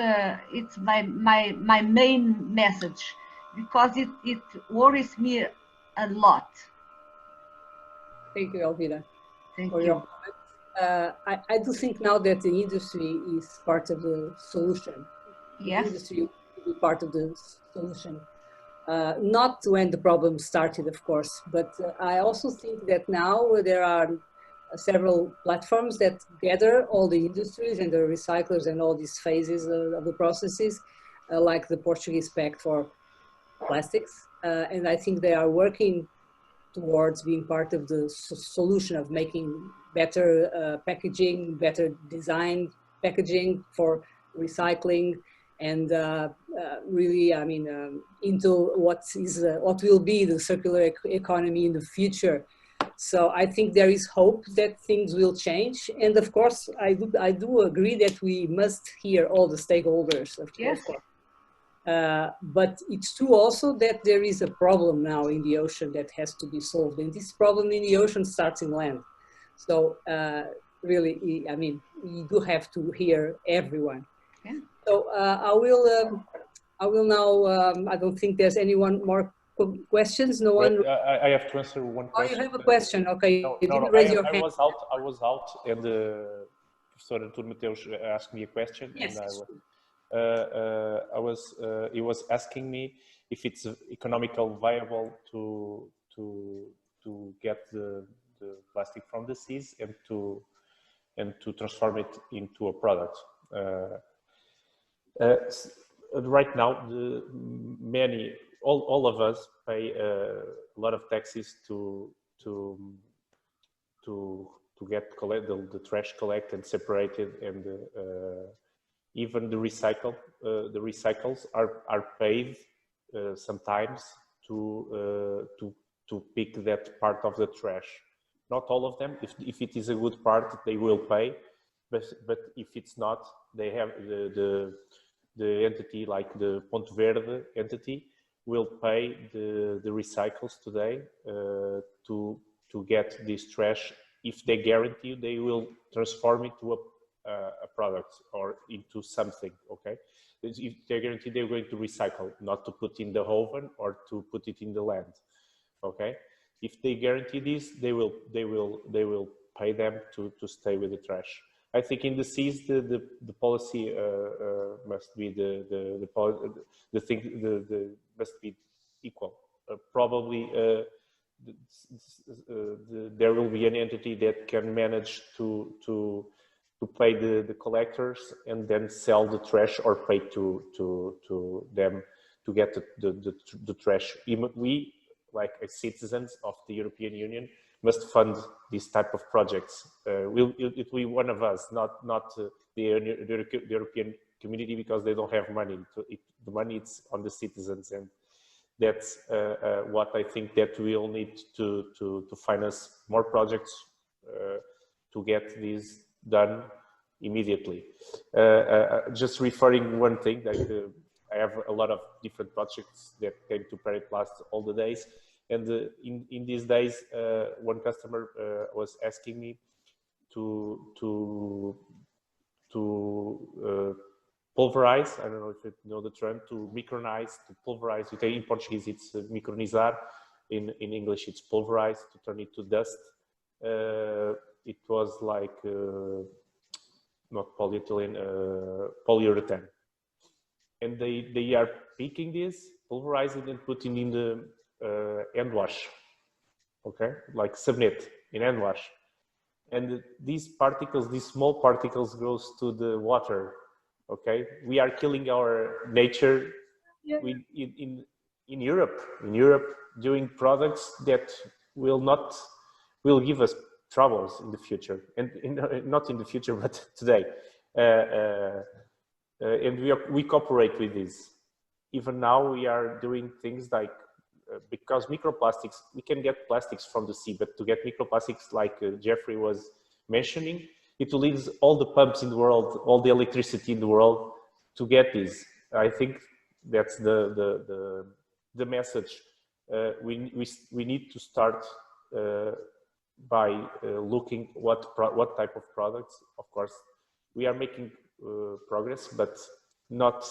my main message, because it worries me a lot. Thank you, Elvira. Thank for you. your comments. I do think now that the industry is part of the solution. Yes. The industry will be part of the solution. Not when the problem started, of course, but I also think that now there are several platforms that gather all the industries and the recyclers and all these phases of the processes, like the Portuguese Pact for Plastics. And I think they are working towards being part of the solution of making better packaging, better designed packaging for recycling, and really, I mean, into what will be the circular economy in the future. So I think there is hope that things will change. And of course, I do agree that we must hear all the stakeholders, of Yes. course. But it's true also that there is a problem now in the ocean that has to be solved. And this problem in the ocean starts in land. So really, I mean, we do have to hear everyone. Yeah. So I will now, I don't think there's anyone more questions. No one. I have to answer one question. Oh, you have a question. Okay. No, You didn't no, raise your hand. I was out and Professor Artur Mateus asked me a question. Yes. And he was asking me if it's economical viable to get the plastic from the seas and to transform it into a product. Right now, all of us pay a lot of taxes to get the trash collected, separated, and even the recycles are paid sometimes to pick that part of the trash. Not all of them. If it is a good part, they will pay, but if it's not, they have the entity like the Ponte Verde entity will pay the recycles today to get this trash. If they guarantee they will transform it to a product or into something, okay? If they guarantee they're going to recycle, not to put in the oven or to put it in the land, okay? If they guarantee this, they will pay them to stay with the trash. I think in the seas the policy must be must be equal. Probably there will be an entity that can manage to pay the collectors and then sell the trash or pay to them to get the trash. Even we, like as citizens of the European Union, must fund these type of projects. It will be one of us, not the European community, because they don't have money. The money is on the citizens, and that's what I think that we'll need to finance more projects to get this done immediately. Just referring one thing, that I have a lot of different projects that came to Bioplastic all the days, and in these days, one customer was asking me to pulverize. I don't know if you know the term, to micronize, to pulverize. In Portuguese, it's micronizar. In English, it's pulverize, to turn it to dust. It was like not polyethylene, polyurethane. And they are picking this, pulverizing and putting in the hand wash, okay, like submit in hand wash. And these particles, these small particles, goes to the water. Okay, we are killing our nature. Yeah. In Europe, doing products that will give us troubles in the future, and not in the future, but today. And we cooperate with this. Even now, we are doing things like, because microplastics, we can get plastics from the sea, but to get microplastics, like Jeffrey was mentioning, it will need all the pumps in the world, all the electricity in the world to get this. I think that's the message. We need to start by looking what type of products. Of course, we are making progress, but not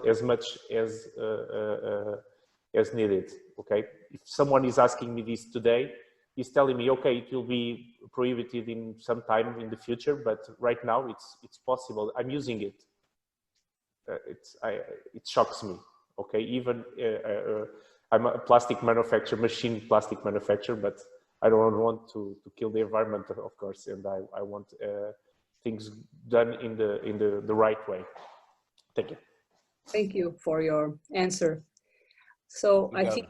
as much as needed. Okay, if someone is asking me this today, he's telling me, okay, it will be prohibited in some time in the future, but right now it's possible. I'm using it. It shocks me. Okay, even I'm a plastic manufacturer, machine plastic manufacturer, but I don't want to kill the environment, of course, and I want things done in the right way. Thank you. Thank you for your answer. So I think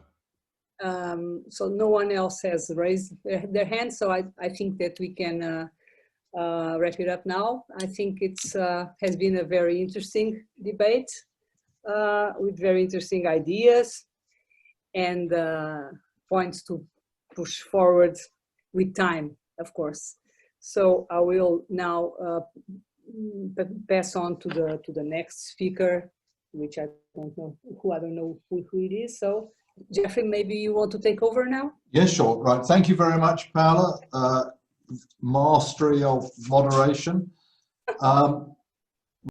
so no one else has raised their hand, so I think that we can wrap it up now. I think it's has been a very interesting debate with very interesting ideas and points to push forward with time, of course. So I will now pass on to the next speaker, which I don't know who it is. So Jeffrey, maybe you want to take over now? Yes, sure. Right. Thank you very much, Paula. Mastery of moderation.